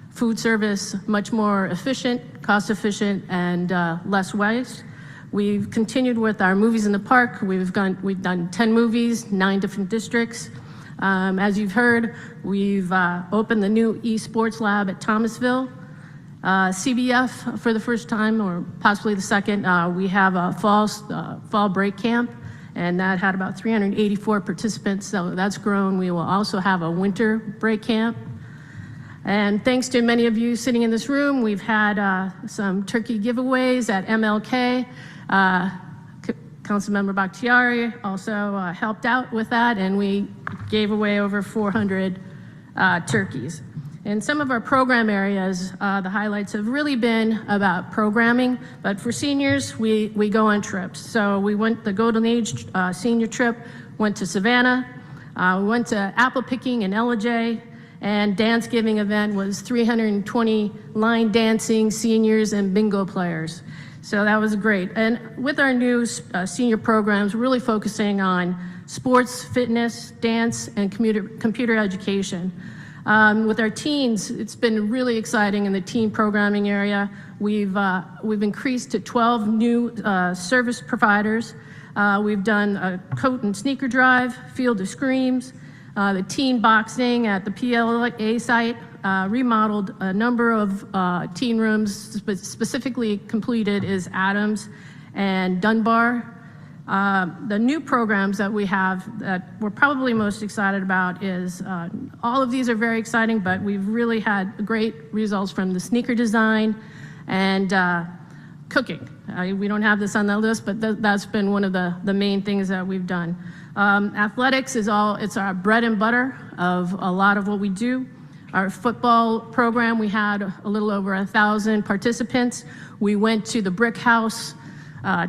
S17: food service much more efficient, cost efficient, and less waste. We've continued with our movies in the park. We've done 10 movies, 9 different districts. As you've heard, we've opened the new esports lab at Thomasville. CBF for the first time, or possibly the second, we have a fall break camp, and that had about 384 participants, so that's grown. We will also have a winter break camp. And thanks to many of you sitting in this room, we've had some turkey giveaways at MLK. Councilmember Bakhtiari also helped out with that, and we gave away over 400 turkeys. In some of our program areas, the highlights have really been about programming, but for seniors, we go on trips. So we went the Golden Age senior trip, went to Savannah, we went to apple picking in Ellijay, and dance giving event was 320 line dancing seniors and bingo players. So that was great. And with our new senior programs, we're really focusing on sports, fitness, dance, and computer education. With our teens, it's been really exciting in the teen programming area. We've increased to 12 new service providers. We've done a coat and sneaker drive, Field of Screams, the teen boxing at the PLA site, remodeled a number of teen rooms. Specifically completed is Adams and Dunbar. The new programs that we have that we're probably most excited about is, all of these are very exciting, but we've really had great results from the sneaker design and cooking. We don't have this on the list, but that's been one of the main things that we've done. Athletics it's our bread and butter of a lot of what we do. Our football program, we had a little over 1,000 participants. We went to the Brick House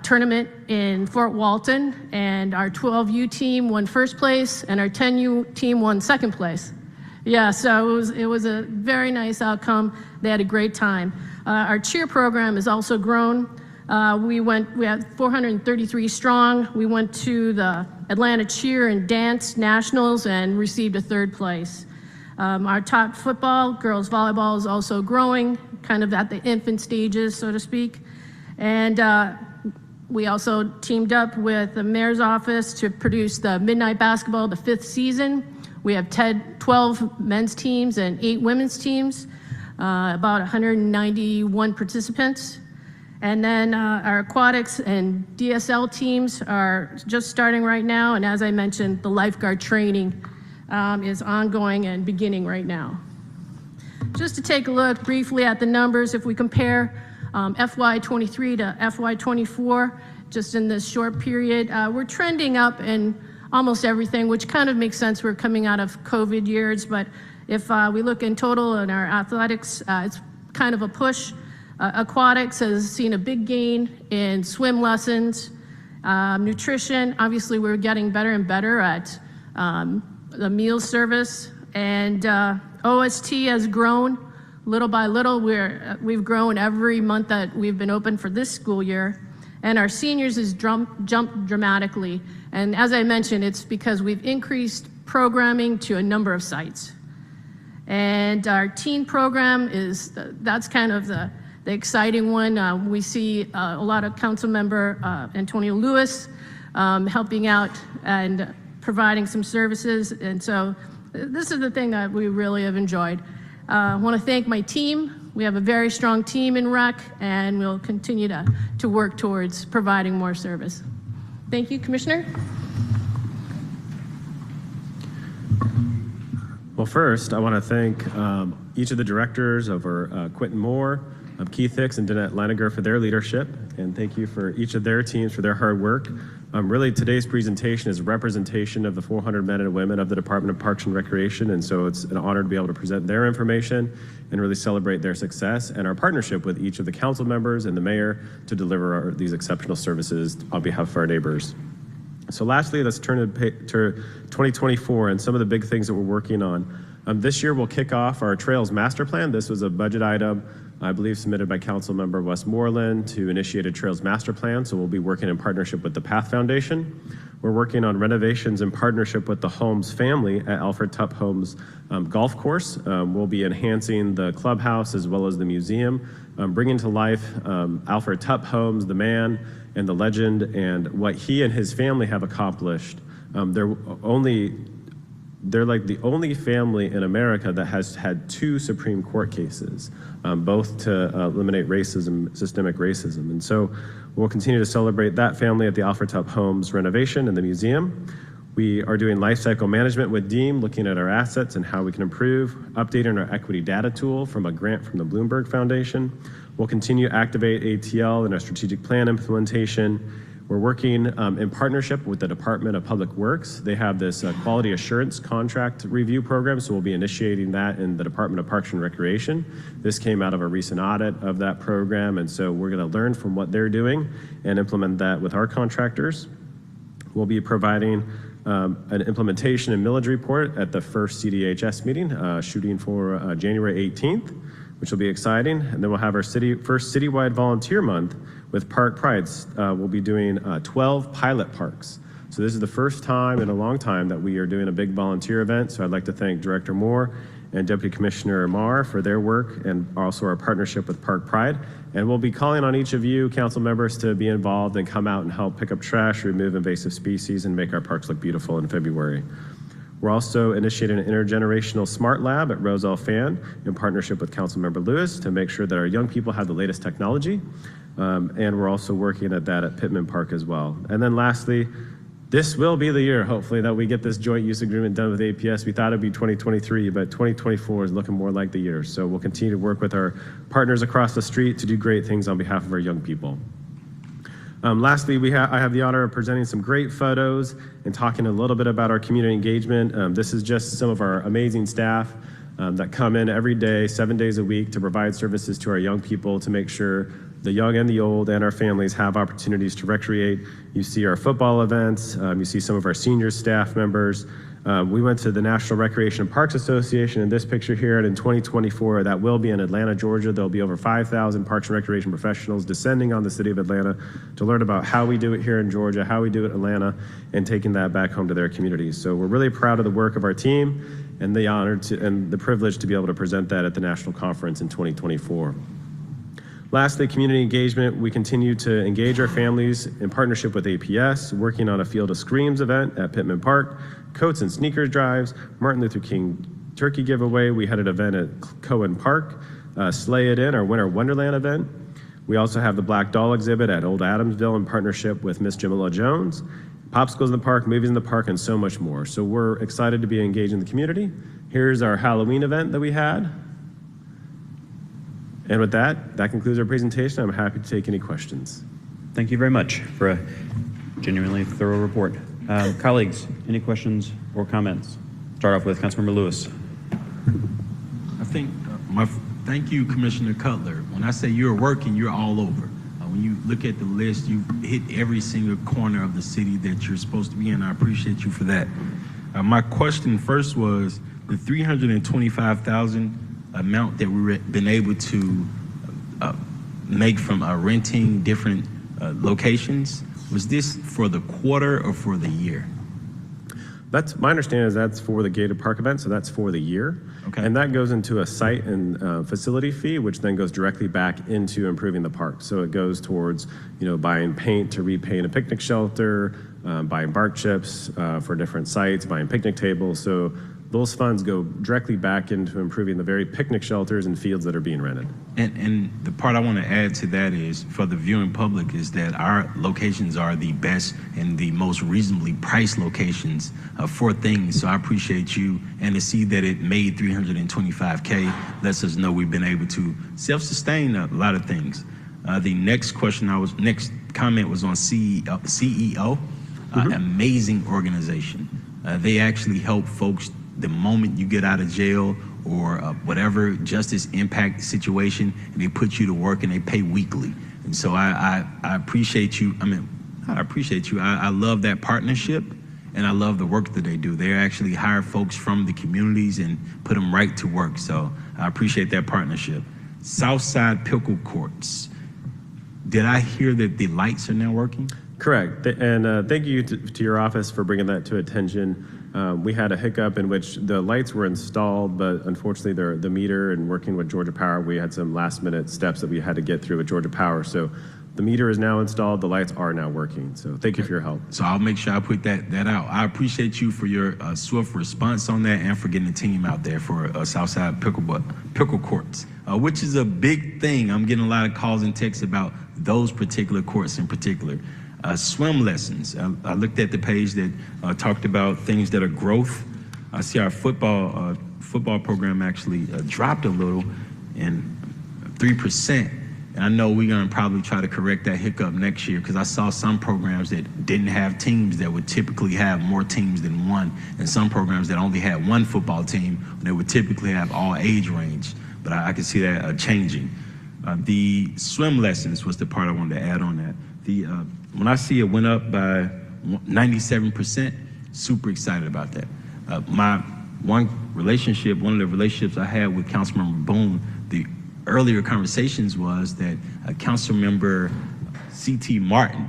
S17: tournament in Fort Walton, and our 12U team won first place, and our 10U team won second place. Yeah, so it was a very nice outcome. They had a great time. Our cheer program has also grown. We had 433 strong. We went to the Atlanta Cheer and Dance Nationals and received a third place. Our top football, girls volleyball is also growing, kind of at the infant stages, so to speak. And we also teamed up with the mayor's office to produce the Midnight Basketball, the 5th season. We have 12 men's teams and 8 women's teams, about 191 participants. And then our aquatics and DSL teams are just starting right now. And as I mentioned, the lifeguard training is ongoing and beginning right now. Just to take a look briefly at the numbers, if we compare FY23 to FY24, just in this short period, we're trending up in almost everything, which kind of makes sense. We're coming out of COVID years, but if we look in total in our athletics, it's kind of a push. Aquatics has seen a big gain in swim lessons. Nutrition, obviously we're getting better and better at the meal service, and OST has grown little by little. We've grown every month that we've been open for this school year, and our seniors has jumped dramatically. And as I mentioned, it's because we've increased programming to a number of sites. And our teen program that's kind of the exciting one. We see a lot of Councilmember Antonio Lewis helping out and providing some services. And so this is the thing that we really have enjoyed. I want to thank my team. We have a very strong team in rec, and we'll continue to work towards providing more service. Thank you, Commissioner.
S14: Well, first, I want to thank each of the directors over Quentin Moore, Keith Hicks, and Danette Leininger for their leadership, and thank you for each of their teams for their hard work. Really, today's presentation is a representation of the 400 men and women of the Department of Parks and Recreation, and so it's an honor to be able to present their information and really celebrate their success and our partnership with each of the council members and the mayor to deliver these exceptional services on behalf of our neighbors. So lastly, let's turn to 2024 and some of the big things that we're working on. This year, we'll kick off our Trails Master Plan. This was a budget item I believe submitted by Councilmember Westmoreland to initiate a Trails Master Plan, so we'll be working in partnership with the Path Foundation. We're working on renovations in partnership with the Holmes family at Alfred Tupp Holmes Golf Course. We'll be enhancing the clubhouse as well as the museum, bringing to life Alfred Tupp Holmes, the man and the legend, and what he and his family have accomplished. They're like the only family in America that has had 2 Supreme Court cases, both to eliminate racism, systemic racism. And so we'll continue to celebrate that family at the Alfred Tupp Homes renovation in the museum. We are doing life cycle management with DEEM, looking at our assets and how we can improve, updating our equity data tool from a grant from the Bloomberg Foundation. We'll continue to activate ATL in our strategic plan implementation. We're working in partnership with the Department of Public Works. They have this quality assurance contract review program, so we'll be initiating that in the Department of Parks and Recreation. This came out of a recent audit of that program, and so we're going to learn from what they're doing and implement that with our contractors. We'll be providing an implementation and millage report at the first CDHS meeting, shooting for January 18th, which will be exciting. And then we'll have our first citywide volunteer month with Park Prides. We'll be doing 12 pilot parks. So this is the first time in a long time that we are doing a big volunteer event. So I'd like to thank Director Moore and Deputy Commissioner Marr for their work and also our partnership with Park Pride. And we'll be calling on each of you, council members, to be involved and come out and help pick up trash, remove invasive species, and make our parks look beautiful in February. We're also initiating an intergenerational smart lab at Roselle Fan in partnership with Councilmember Lewis to make sure that our young people have the latest technology. And we're also working at that at Pittman Park as well. And then lastly, this will be the year, hopefully, that we get this joint use agreement done with APS. We thought it'd be 2023, but 2024 is looking more like the year. So we'll continue to work with our partners across the street to do great things on behalf of our young people. Lastly, I have the honor of presenting some great photos and talking a little bit about our community engagement. This is just some of our amazing staff that come in every day, 7 days a week, to provide services to our young people to make sure the young and the old and our families have opportunities to recreate. You see our football events, you see some of our senior staff members. We went to the National Recreation and Parks Association in this picture here, and in 2024, that will be in Atlanta, Georgia. There'll be over 5,000 Parks and Recreation professionals descending on the city of Atlanta to learn about how we do it here in Georgia, how we do it in Atlanta, and taking that back home to their communities. So we're really proud of the work of our team and the honor and the privilege to be able to present that at the national conference in 2024. Lastly, community engagement. We continue to engage our families in partnership with APS, working on a Field of Screams event at Pittman Park, coats and sneakers drives, Martin Luther King turkey giveaway. We had an event at Cohen Park, Slay It In, our Winter Wonderland event. We also have the Black Doll exhibit at Old Adamsville in partnership with Miss Jamila Jones, popsicles in the park, movies in the park, and so much more. So we're excited to be engaged in the community. Here's our Halloween event that we had. And with that concludes our presentation. I'm happy to take any questions.
S1: Thank you very much for a genuinely thorough report. Colleagues, any questions or comments? Start off with Councilmember Lewis.
S10: I think thank you, Commissioner Cutler. When I say you're working, you're all over. When you look at the list, you hit every single corner of the city that you're supposed to be in. I appreciate you for that. My question first was the $325,000 amount that we've been able to make from renting different locations. Was this for the quarter or for the year?
S14: That's my understanding is that's for the gated park event, so that's for the year.
S10: Okay.
S14: And that goes into a site and facility fee, which then goes directly back into improving the park. So it goes towards, buying paint to repaint a picnic shelter, buying bark chips for different sites, buying picnic tables. So those funds go directly back into improving the very picnic shelters and fields that are being rented.
S10: And the part I want to add to that is, for the viewing public, is that our locations are the best and the most reasonably priced locations for things. So I appreciate you, and to see that it made $325K lets us know we've been able to self-sustain a lot of things. The next comment was on CEO, amazing organization. They actually help folks the moment you get out of jail or whatever justice impact situation, and they put you to work and they pay weekly. And so I appreciate you. I love that partnership, and I love the work that they do. They actually hire folks from the communities and put them right to work. So I appreciate that partnership. Southside Pickle Courts. Did I hear that the lights are now working?
S14: Correct. And thank you to your office for bringing that to attention. We had a hiccup in which the lights were installed, but unfortunately the meter, and working with Georgia Power, we had some last minute steps that we had to get through with Georgia Power. So the meter is now installed, the lights are now working. So thank you for your help.
S10: So I'll make sure I put that out. I appreciate you for your swift response on that and for getting the team out there for Southside Pickle Courts, which is a big thing. I'm getting a lot of calls and texts about those particular courts in particular. Swim lessons. I looked at the page that talked about things that are growth. I see our football program actually dropped a little, and 3%. And I know we're going to probably try to correct that hiccup next year, because I saw some programs that didn't have teams that would typically have more teams than one, and some programs that only had one football team that would typically have all age range. But I can see that changing. The swim lessons was the part I wanted to add on that. When I see it went up by 97%, super excited about that. One of the relationships I had with Councilmember Boone, the earlier conversations was that Councilmember C.T. Martin,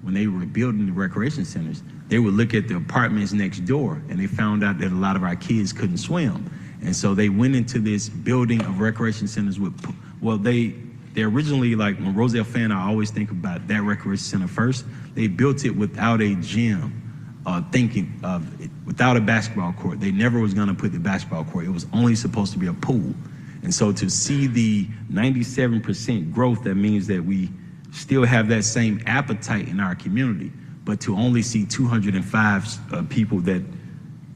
S10: when they were building the recreation centers, they would look at the apartments next door, and they found out that a lot of our kids couldn't swim. And so they went into this building of recreation centers with, they originally, like when Roselle fan, I always think about that recreation center first. They built it without a gym, thinking of it, without a basketball court. They never was gonna put the basketball court. It was only supposed to be a pool. And so to see the 97% growth, that means that we still have that same appetite in our community, but to only see 205 people that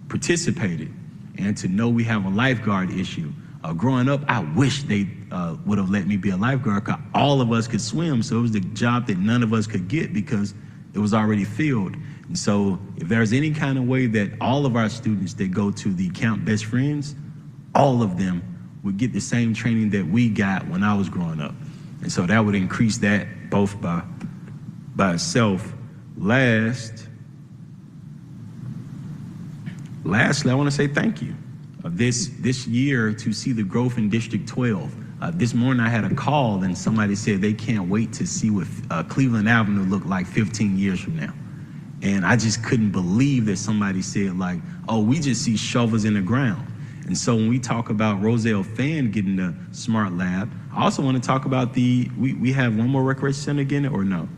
S10: participated, and to know we have a lifeguard issue. Growing up, I wish they would have let me be a lifeguard, because all of us could swim, so it was the job that none of us could get because it was already filled. And so if there's any kind of way that all of our students that go to the Camp Best Friends, all of them would get the same training that we got when I was growing up. And so that would increase that both by itself. Lastly, I want to say thank you. This year, to see the growth in District 12. This morning I had a call and somebody said they can't wait to see what Cleveland Avenue looked like 15 years from now. And I just couldn't believe that somebody said like, oh, we just see shovels in the ground. And so when we talk about Roselle Fan getting the smart lab, I also want to talk about we have one more recreation center again, or no?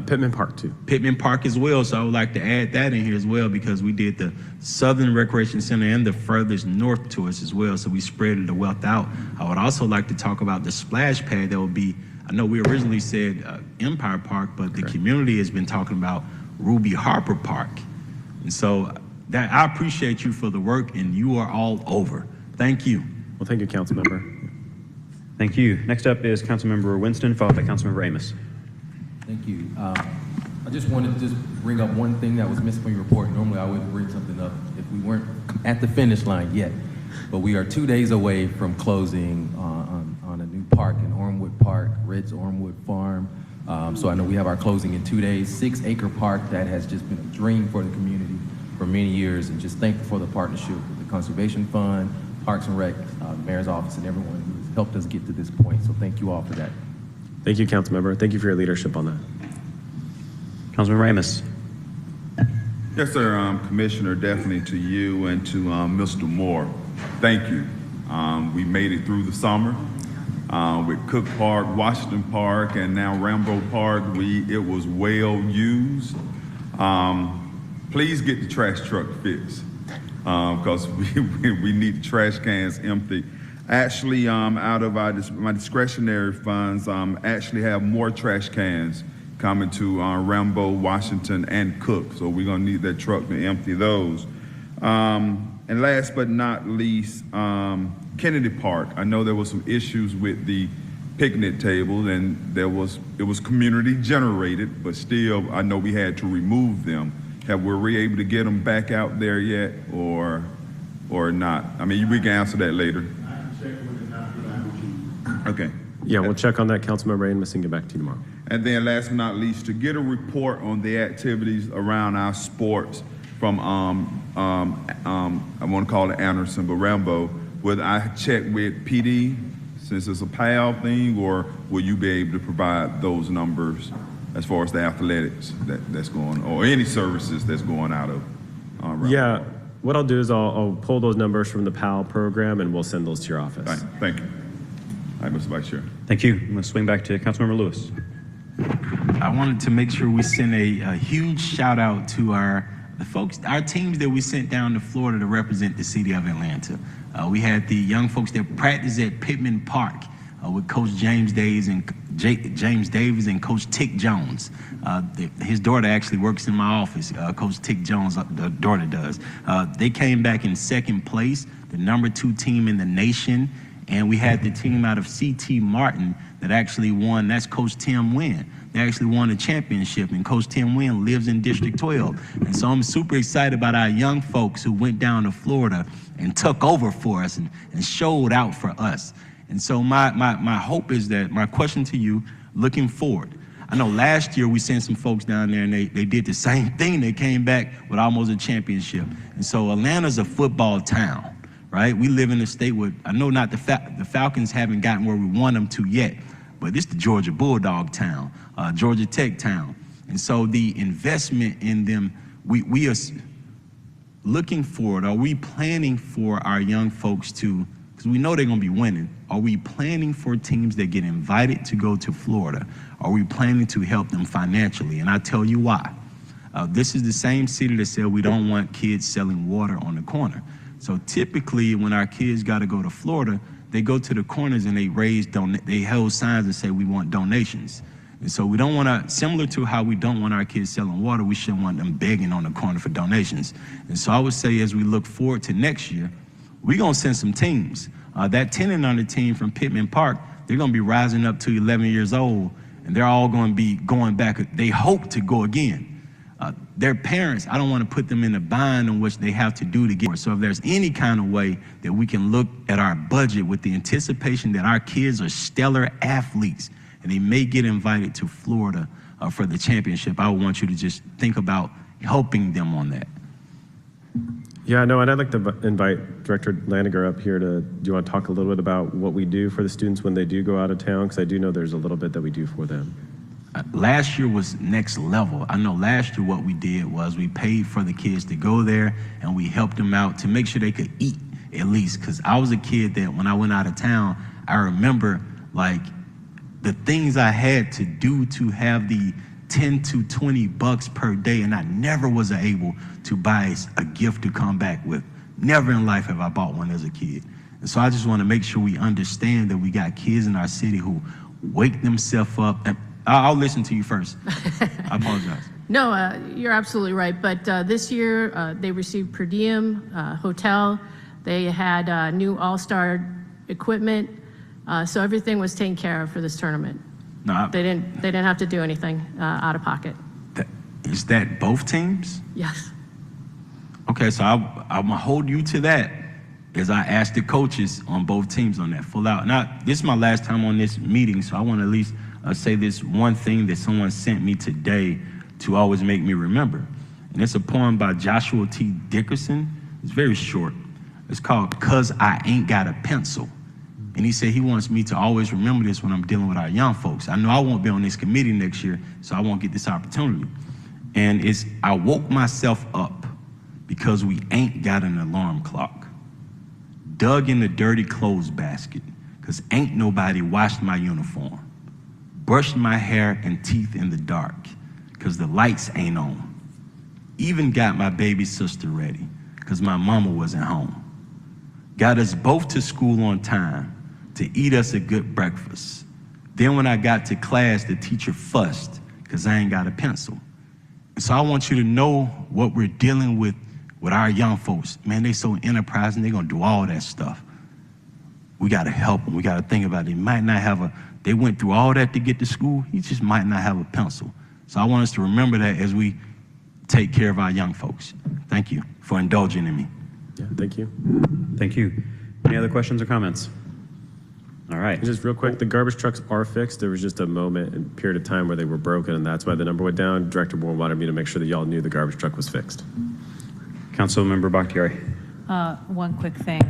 S14: Pittman Park too.
S10: Pittman Park as well, so I would like to add that in here as well, because we did the Southern Recreation Center and the furthest north to us as well, so we spread the wealth out. I would also like to talk about the splash pad that will be, I know we originally said Empire Park, but the community has been talking about Ruby Harper Park. And so that I appreciate you for the work, and you are all over. Thank you.
S14: Well, thank you, Councilmember.
S1: Thank you. Next up is Councilmember Winston, followed by Councilmember Amos.
S18: Thank you. I just wanted to just bring up one thing that was missing from your report. Normally I wouldn't bring something up if we weren't at the finish line yet. But we are 2 days away from closing on a new park in Ormwood Park, Red's Ormwood Farm. So I know we have our closing in 2 days, 6-acre park that has just been a dream for the community for many years, and just thankful for the partnership with the Conservation Fund, Parks and Rec, the Mayor's Office, and everyone who has helped us get to this point. So thank you all for that.
S14: Thank you, Councilmember. Thank you for your leadership on that.
S1: Councilmember Amos.
S11: Yes, sir, Commissioner, definitely to you and to Mr. Moore. Thank you. We made it through the summer with Cook Park, Washington Park, and now Rambo Park. It was well used. Please get the trash truck fixed, because we need the trash cans empty. Actually, out of my discretionary funds, actually have more trash cans coming to Rambo, Washington, and Cook. So we're gonna need that truck to empty those. And last but not least, Kennedy Park. I know there was some issues with the picnic tables, and it was community generated, but still, I know we had to remove them. Were we able to get them back out there yet, or not? I mean, we can answer that later. Okay.
S14: Yeah, we'll check on that, Councilmember Amos, and get back to you tomorrow.
S11: And then last but not least, to get a report on the activities around our sports from, I want to call it Anderson, but Rambo, where I checked with PD, since it's a PAL thing, or will you be able to provide those numbers as far as the athletics that's going, or any services that's going out of?
S14: Yeah, what I'll do is I'll pull those numbers from the PAL program and we'll send those to your office.
S11: Thank you. All right, Mr. Vice Chair.
S1: Thank you. I'm going to swing back to Councilmember Lewis.
S10: I wanted to make sure we send a huge shout out to the folks, our teams that we sent down to Florida to represent the city of Atlanta. We had the young folks that practiced at Pittman Park with Coach James Davis and Coach Tick Jones. His daughter actually works in my office. Coach Tick Jones, the daughter does. They came back in second place, the #2 team in the nation. And we had the team out of C.T. Martin that actually won. That's Coach Tim Wynn. They actually won a championship, and Coach Tim Wynn lives in District 12. And so I'm super excited about our young folks who went down to Florida and took over for us and showed out for us. And so my hope is that, my question to you, looking forward, I know last year we sent some folks down there and they did the same thing. They came back with almost a championship. And so Atlanta's a football town. Right? We live in a state where, I know not the Falcons haven't gotten where we want them to yet, but it's the Georgia Bulldog town, Georgia Tech town. And so the investment in them, we are looking forward. Are we planning for our young folks to, because we know they're going to be winning, are we planning for teams that get invited to go to Florida? Are we planning to help them financially? And I tell you why. This is the same city that said we don't want kids selling water on the corner. So typically, when our kids got to go to Florida, they go to the corners and they hold signs and say, we want donations. And so we don't want to, similar to how we don't want our kids selling water, we shouldn't want them begging on the corner for donations. And so I would say, as we look forward to next year, we're going to send some teams. That 10 and under team from Pittman Park, they're going to be rising up to 11 years old, and they're all going to be going back. They hope to go again. Their parents, I don't want to put them in a bind on which they have to do to get. So if there's any kind of way that we can look at our budget with the anticipation that our kids are stellar athletes and they may get invited to Florida for the championship, I would want you to just think about helping them on that.
S14: Yeah, no, and I'd like to invite Director Laniger up here do you want to talk a little bit about what we do for the students when they do go out of town? Because I do know there's a little bit that we do for them.
S10: Last year was next level. I know last year what we did was we paid for the kids to go there and we helped them out to make sure they could eat at least. Because I was a kid that when I went out of town, I remember like the things I had to do to have the 10 to 20 bucks per day, and I never was able to buy a gift to come back with. Never in life have I bought one as a kid. And so I just want to make sure we understand that we got kids in our city who wake themselves up. And I'll listen to you first. I apologize.
S17: No, you're absolutely right. But this year, they received per diem, hotel. They had new all-star equipment. So everything was taken care of for this tournament.
S10: No,
S17: They didn't have to do anything out of pocket.
S10: Is that both teams?
S17: Yes.
S10: Okay, so I'm gonna hold you to that as I asked the coaches on both teams on that full out. Now, this is my last time on this meeting, so I want to at least say this one thing that someone sent me today to always make me remember. And it's a poem by Joshua T. Dickerson. It's very short. It's called "'Cause I Ain't Got a Pencil." And he said he wants me to always remember this when I'm dealing with our young folks. I know I won't be on this committee next year, so I won't get this opportunity. And it's, I woke myself up because we ain't got an alarm clock. Dug in the dirty clothes basket because ain't nobody washed my uniform. Brushed my hair and teeth in the dark because the lights ain't on. Even got my baby sister ready because my mama wasn't home. Got us both to school on time to eat us a good breakfast. Then when I got to class, the teacher fussed because I ain't got a pencil. And so I want you to know what we're dealing with our young folks. Man, they so enterprising, they're gonna do all that stuff. We gotta help them, we gotta think about it. They might not have they went through all that to get to school, he just might not have a pencil. So I want us to remember that as we take care of our young folks. Thank you for indulging in me.
S14: Yeah, thank you.
S1: Thank you. Any other questions or comments? All right.
S14: Just real quick, the garbage trucks are fixed. There was just a moment and period of time where they were broken, and that's why the number went down. Director Moore wanted me to make sure that y'all knew the garbage truck was fixed.
S1: Councilmember Bakhtiari.
S12: One quick thing.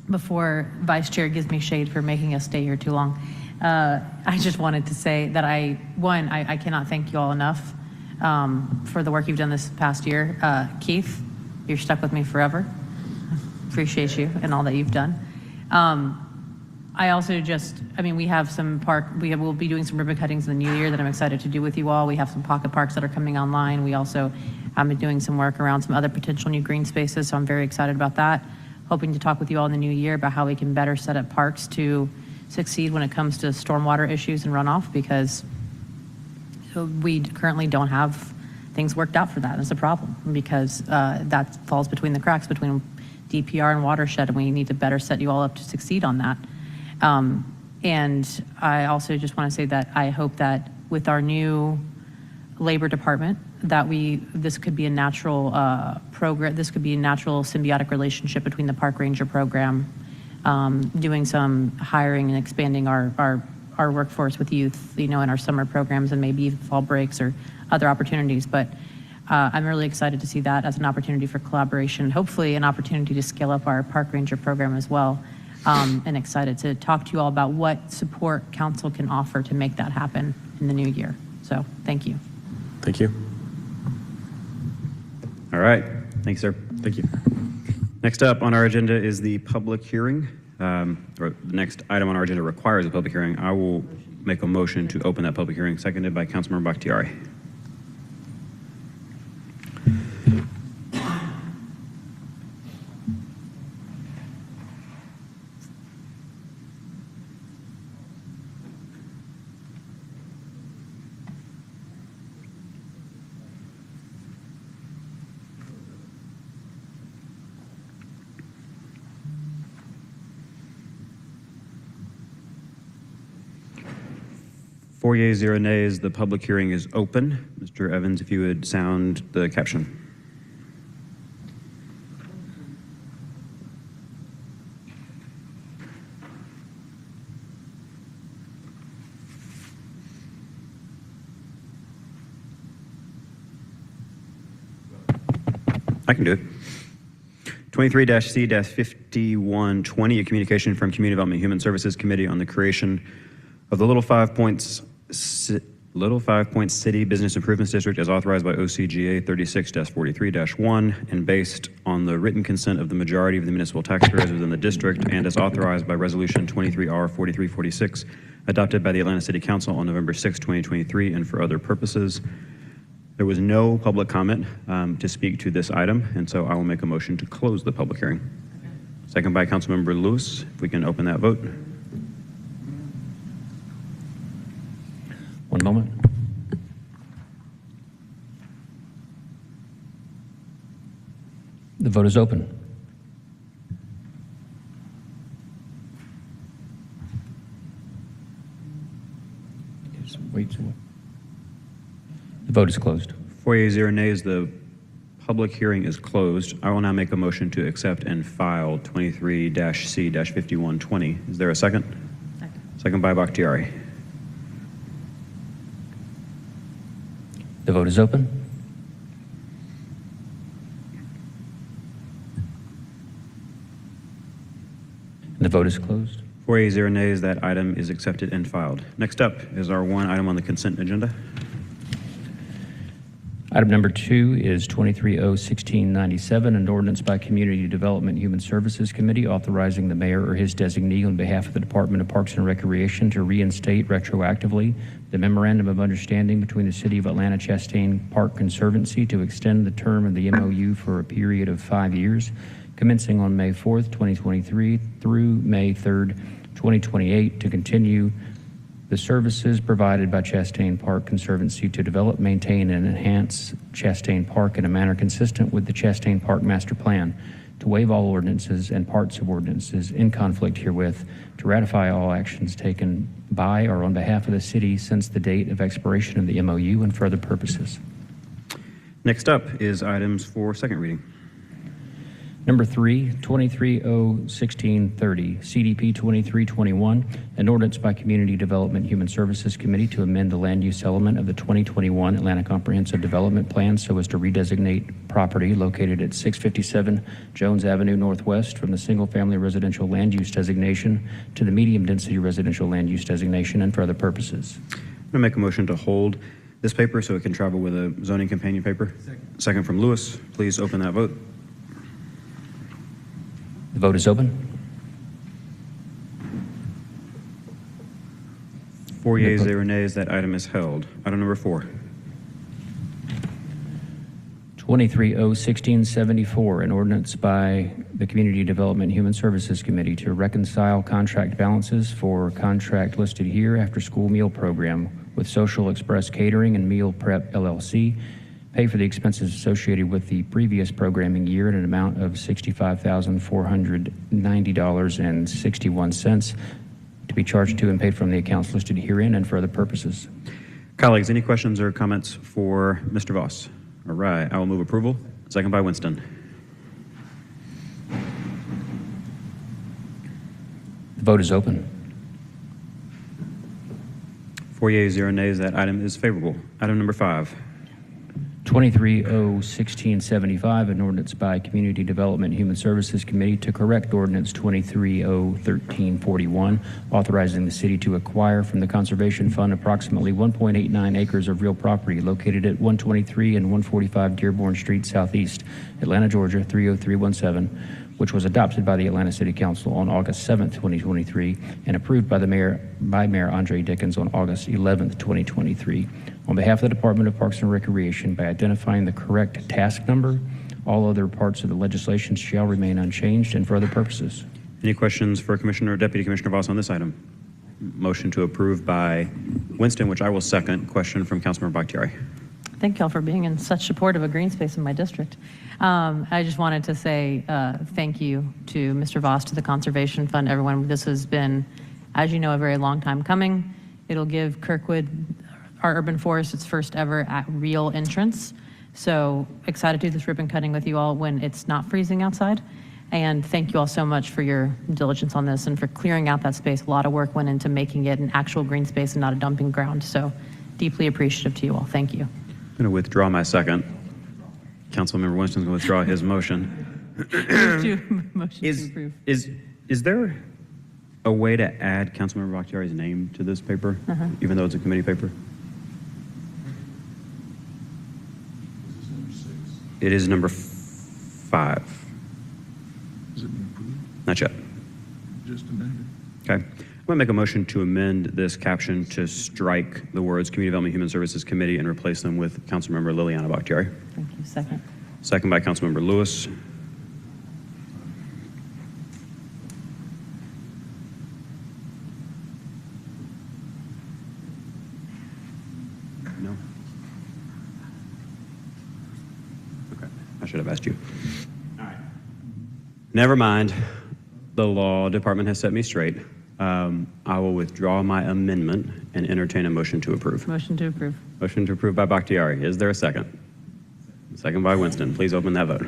S12: before Vice Chair gives me shade for making us stay here too long, I just wanted to say that I cannot thank you all enough for the work you've done this past year. Keith, you're stuck with me forever. Appreciate you and all that you've done. I also we have some we'll be doing some ribbon cuttings in the new year that I'm excited to do with you all. We have some pocket parks that are coming online. We also have been doing some work around some other potential new green spaces, so I'm very excited about that. Hoping to talk with you all in the new year about how we can better set up parks to succeed when it comes to stormwater issues and runoff, because we currently don't have things worked out for that. It's a problem because that falls between the cracks between DPR and watershed, and we need to better set you all up to succeed on that. And I also just want to say that I hope that with our new labor department, that this could be a natural program. This could be a natural symbiotic relationship between the park ranger program, doing some hiring and expanding our workforce with youth, in our summer programs and maybe even fall breaks or other opportunities. But I'm really excited to see that as an opportunity for collaboration, hopefully an opportunity to scale up our park ranger program as well. And excited to talk to you all about what support council can offer to make that happen in the new year. So thank you.
S14: Thank you.
S1: All right. Thanks, sir.
S14: Thank you.
S1: Next up on our agenda is the public hearing. Or the next item on our agenda requires a public hearing. I will make a motion to open that public hearing, seconded by Councilmember Bakhtiari. Four yeas, 0 nays. The public hearing is open. Mr. Evans, if you would sound the caption. I can do it. 23-C-5120, a communication from Community Development and Human Services Committee on the creation of the Little Five Points City Business Improvements District as authorized by OCGA 36-43-1 and based on the written consent of the majority of the municipal taxpayers within the district, and as authorized by Resolution 23R4346 adopted by the Atlanta City Council on November 6, 2023, and for other purposes. There was no public comment to speak to this item, and so I will make a motion to close the public hearing. Second by Councilmember Lewis. If we can open that vote.
S3: One moment. The vote is open. Just wait. The vote is closed.
S1: 4 yeas, 0 nays. The public hearing is closed. I will now make a motion to accept and file 23-C-5120. Is there a second? Second. Second by Bakhtiari.
S3: The vote is open. And the vote is closed.
S1: 4 yeas, 0 nays. That item is accepted and filed. Next up is our one item on the consent agenda.
S3: Item number 2 is 23-0-1697, an ordinance by Community Development and Human Services Committee authorizing the mayor or his designee on behalf of the Department of Parks and Recreation to reinstate retroactively the memorandum of understanding between the City of Atlanta Chastain Park Conservancy to extend the term of the MOU for a period of 5 years, commencing on May 4th, 2023 through May 3rd, 2028, to continue the services provided by Chastain Park Conservancy to develop, maintain, and enhance Chastain Park in a manner consistent with the Chastain Park Master Plan, to waive all ordinances and parts of ordinances in conflict herewith, to ratify all actions taken by or on behalf of the city since the date of expiration of the MOU and for other purposes.
S1: Next up is items for second reading.
S3: Number 3, 23-01630, CDP 2321, an ordinance by Community Development Human Services Committee to amend the land use element of the 2021 Atlanta Comprehensive Development Plan so as to redesignate property located at 657 Jones Avenue Northwest from the single-family residential land use designation to the medium-density residential land use designation and for other purposes.
S1: I'm going to make a motion to hold this paper so it can travel with a zoning companion paper. Second from Lewis. Please open that vote.
S3: The vote is open.
S1: 4 yeas, 0 nays. That item is held. Item number 4.
S3: 23-01674, an ordinance by the Community Development Human Services Committee to reconcile contract balances for contract listed here after-school meal program with Social Express Catering and Meal Prep LLC, pay for the expenses associated with the previous programming year at an amount of $65,490.61 to be charged to and paid from the accounts listed herein and for other purposes.
S1: Colleagues, any questions or comments for Mr. Voss? All right, I will move approval. Second by Winston.
S3: The vote is open.
S1: 4 yeas, 0 nays. That item is favorable. Item number 5.
S3: 23-01675, an ordinance by Community Development Human Services Committee to correct Ordinance 23-01341, authorizing the city to acquire from the Conservation Fund approximately 1.89 acres of real property located at 123 and 145 Dearborn Street Southeast, Atlanta, Georgia 30317, which was adopted by the Atlanta City Council on August 7th, 2023, and approved by Mayor Andre Dickens on August 11th, 2023. On behalf of the Department of Parks and Recreation, by identifying the correct task number, all other parts of the legislation shall remain unchanged and for other purposes.
S1: Any questions for Commissioner or Deputy Commissioner Voss on this item? Motion to approve by Winston, which I will second. Question from Councilmember Bakhtiari.
S12: Thank y'all for being in such support of a green space in my district. I just wanted to say thank you to Mr. Voss, to the Conservation Fund, everyone. This has been, as you know, a very long time coming. It'll give Kirkwood, our urban forest, its first ever real entrance. So excited to do this ribbon cutting with you all when it's not freezing outside. And thank you all so much for your diligence on this and for clearing out that space. A lot of work went into making it an actual green space and not a dumping ground. So deeply appreciative to you all. Thank you.
S1: I'm going to withdraw my second. Councilmember Winston's going to withdraw his motion.
S12: Motion to approve.
S1: Is there a way to add Councilmember Bakhtiari's name to this paper, even though it's a committee paper? It is number 5.
S11: Is it approved?
S1: Not yet.
S11: Just amended.
S1: Okay. I'm going to make a motion to amend this caption to strike the words Community Development Human Services Committee and replace them with Councilmember Liliana Bakhtiari.
S12: Thank you. Second.
S1: Second by Councilmember Lewis. No? Okay. I should have asked you. All right. Never mind. The law department has set me straight. I will withdraw my amendment and entertain a motion to approve.
S12: Motion to approve.
S1: Motion to approve by Bakhtiari. Is there a second? Second by Winston. Please open that vote.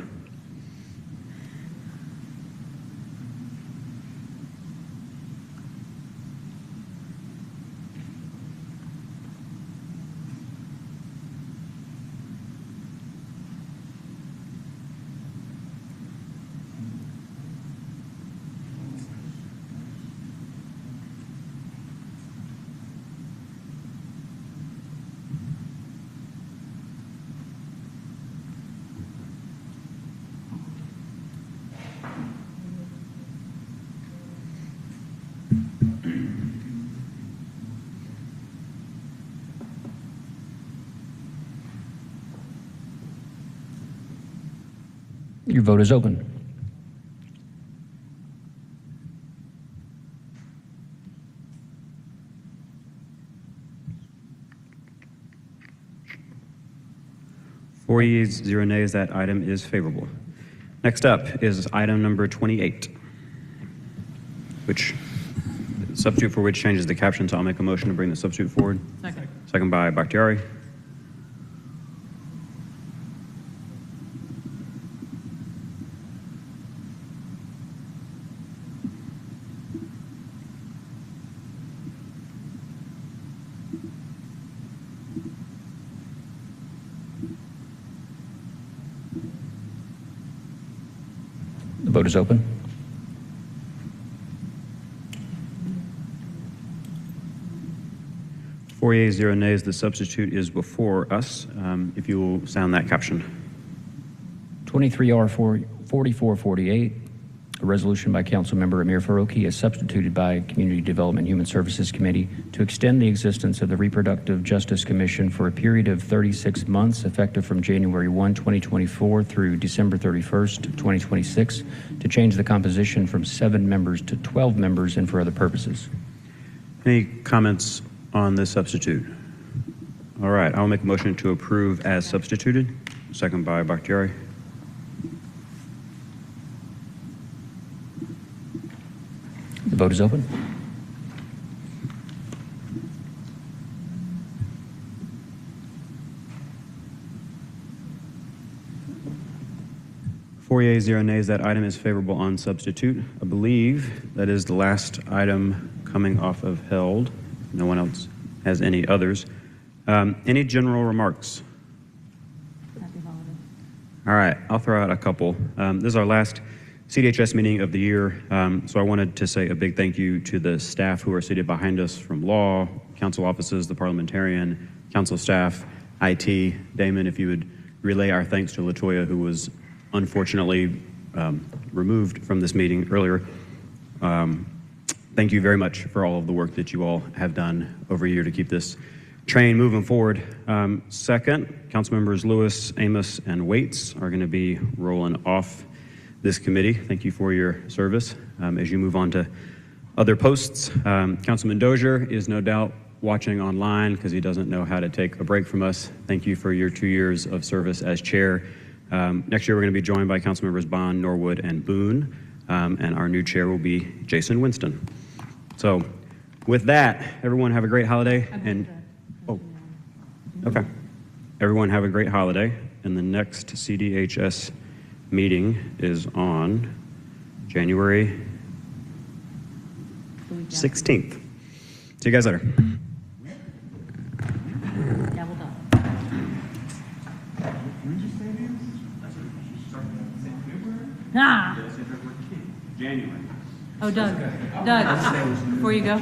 S3: Your vote is open.
S1: Four yeas, 0 nays. That item is favorable. Next up is item number 28, which substitute for which changes the caption. So I'll make a motion to bring the substitute forward.
S12: Second.
S1: Second by Bakhtiari.
S3: Vote is open.
S1: Four yeas, 0 nays. The substitute is before us. If you will sound that caption.
S3: 23R 4448, a resolution by Councilmember Amir Faroqi is substituted by Community Development Human Services Committee to extend the existence of the Reproductive Justice Commission for a period of 36 months, effective from January 1, 2024 through December 31st, 2026, to change the composition from 7 members to 12 members and for other purposes.
S1: Any comments on this substitute? All right, I'll make a motion to approve as substituted. Second by Bakhtiari.
S3: The vote is open.
S1: Four yeas, 0 nays. That item is favorable on substitute. I believe that is the last item coming off of held. No one else has any others. Any general remarks?
S12: Happy holidays.
S1: All right, I'll throw out a couple. This is our last CDHS meeting of the year, so I wanted to say a big thank you to the staff who are seated behind us from law, council offices, the parliamentarian, council staff, IT. Damon, if you would relay our thanks to LaToya, who was unfortunately removed from this meeting earlier. Thank you very much for all of the work that you all have done over a year to keep this train moving forward. Second, council members Lewis, Amos, and Waits are going to be rolling off this committee. Thank you for your service as you move on to other posts. Councilman Dozier is no doubt watching online because he doesn't know how to take a break from us. Thank you for your 2 years of service as chair. Next year, we're going to be joined by council members Bond, Norwood, and Boone, and our new chair will be Jason Winston. So with that, everyone have a great holiday. Okay. Everyone have a great holiday. And the next CDHS meeting is on January 16th. See you guys later.
S12: Yeah, well done. Ah.
S1: January.
S12: Oh, Doug, before you go,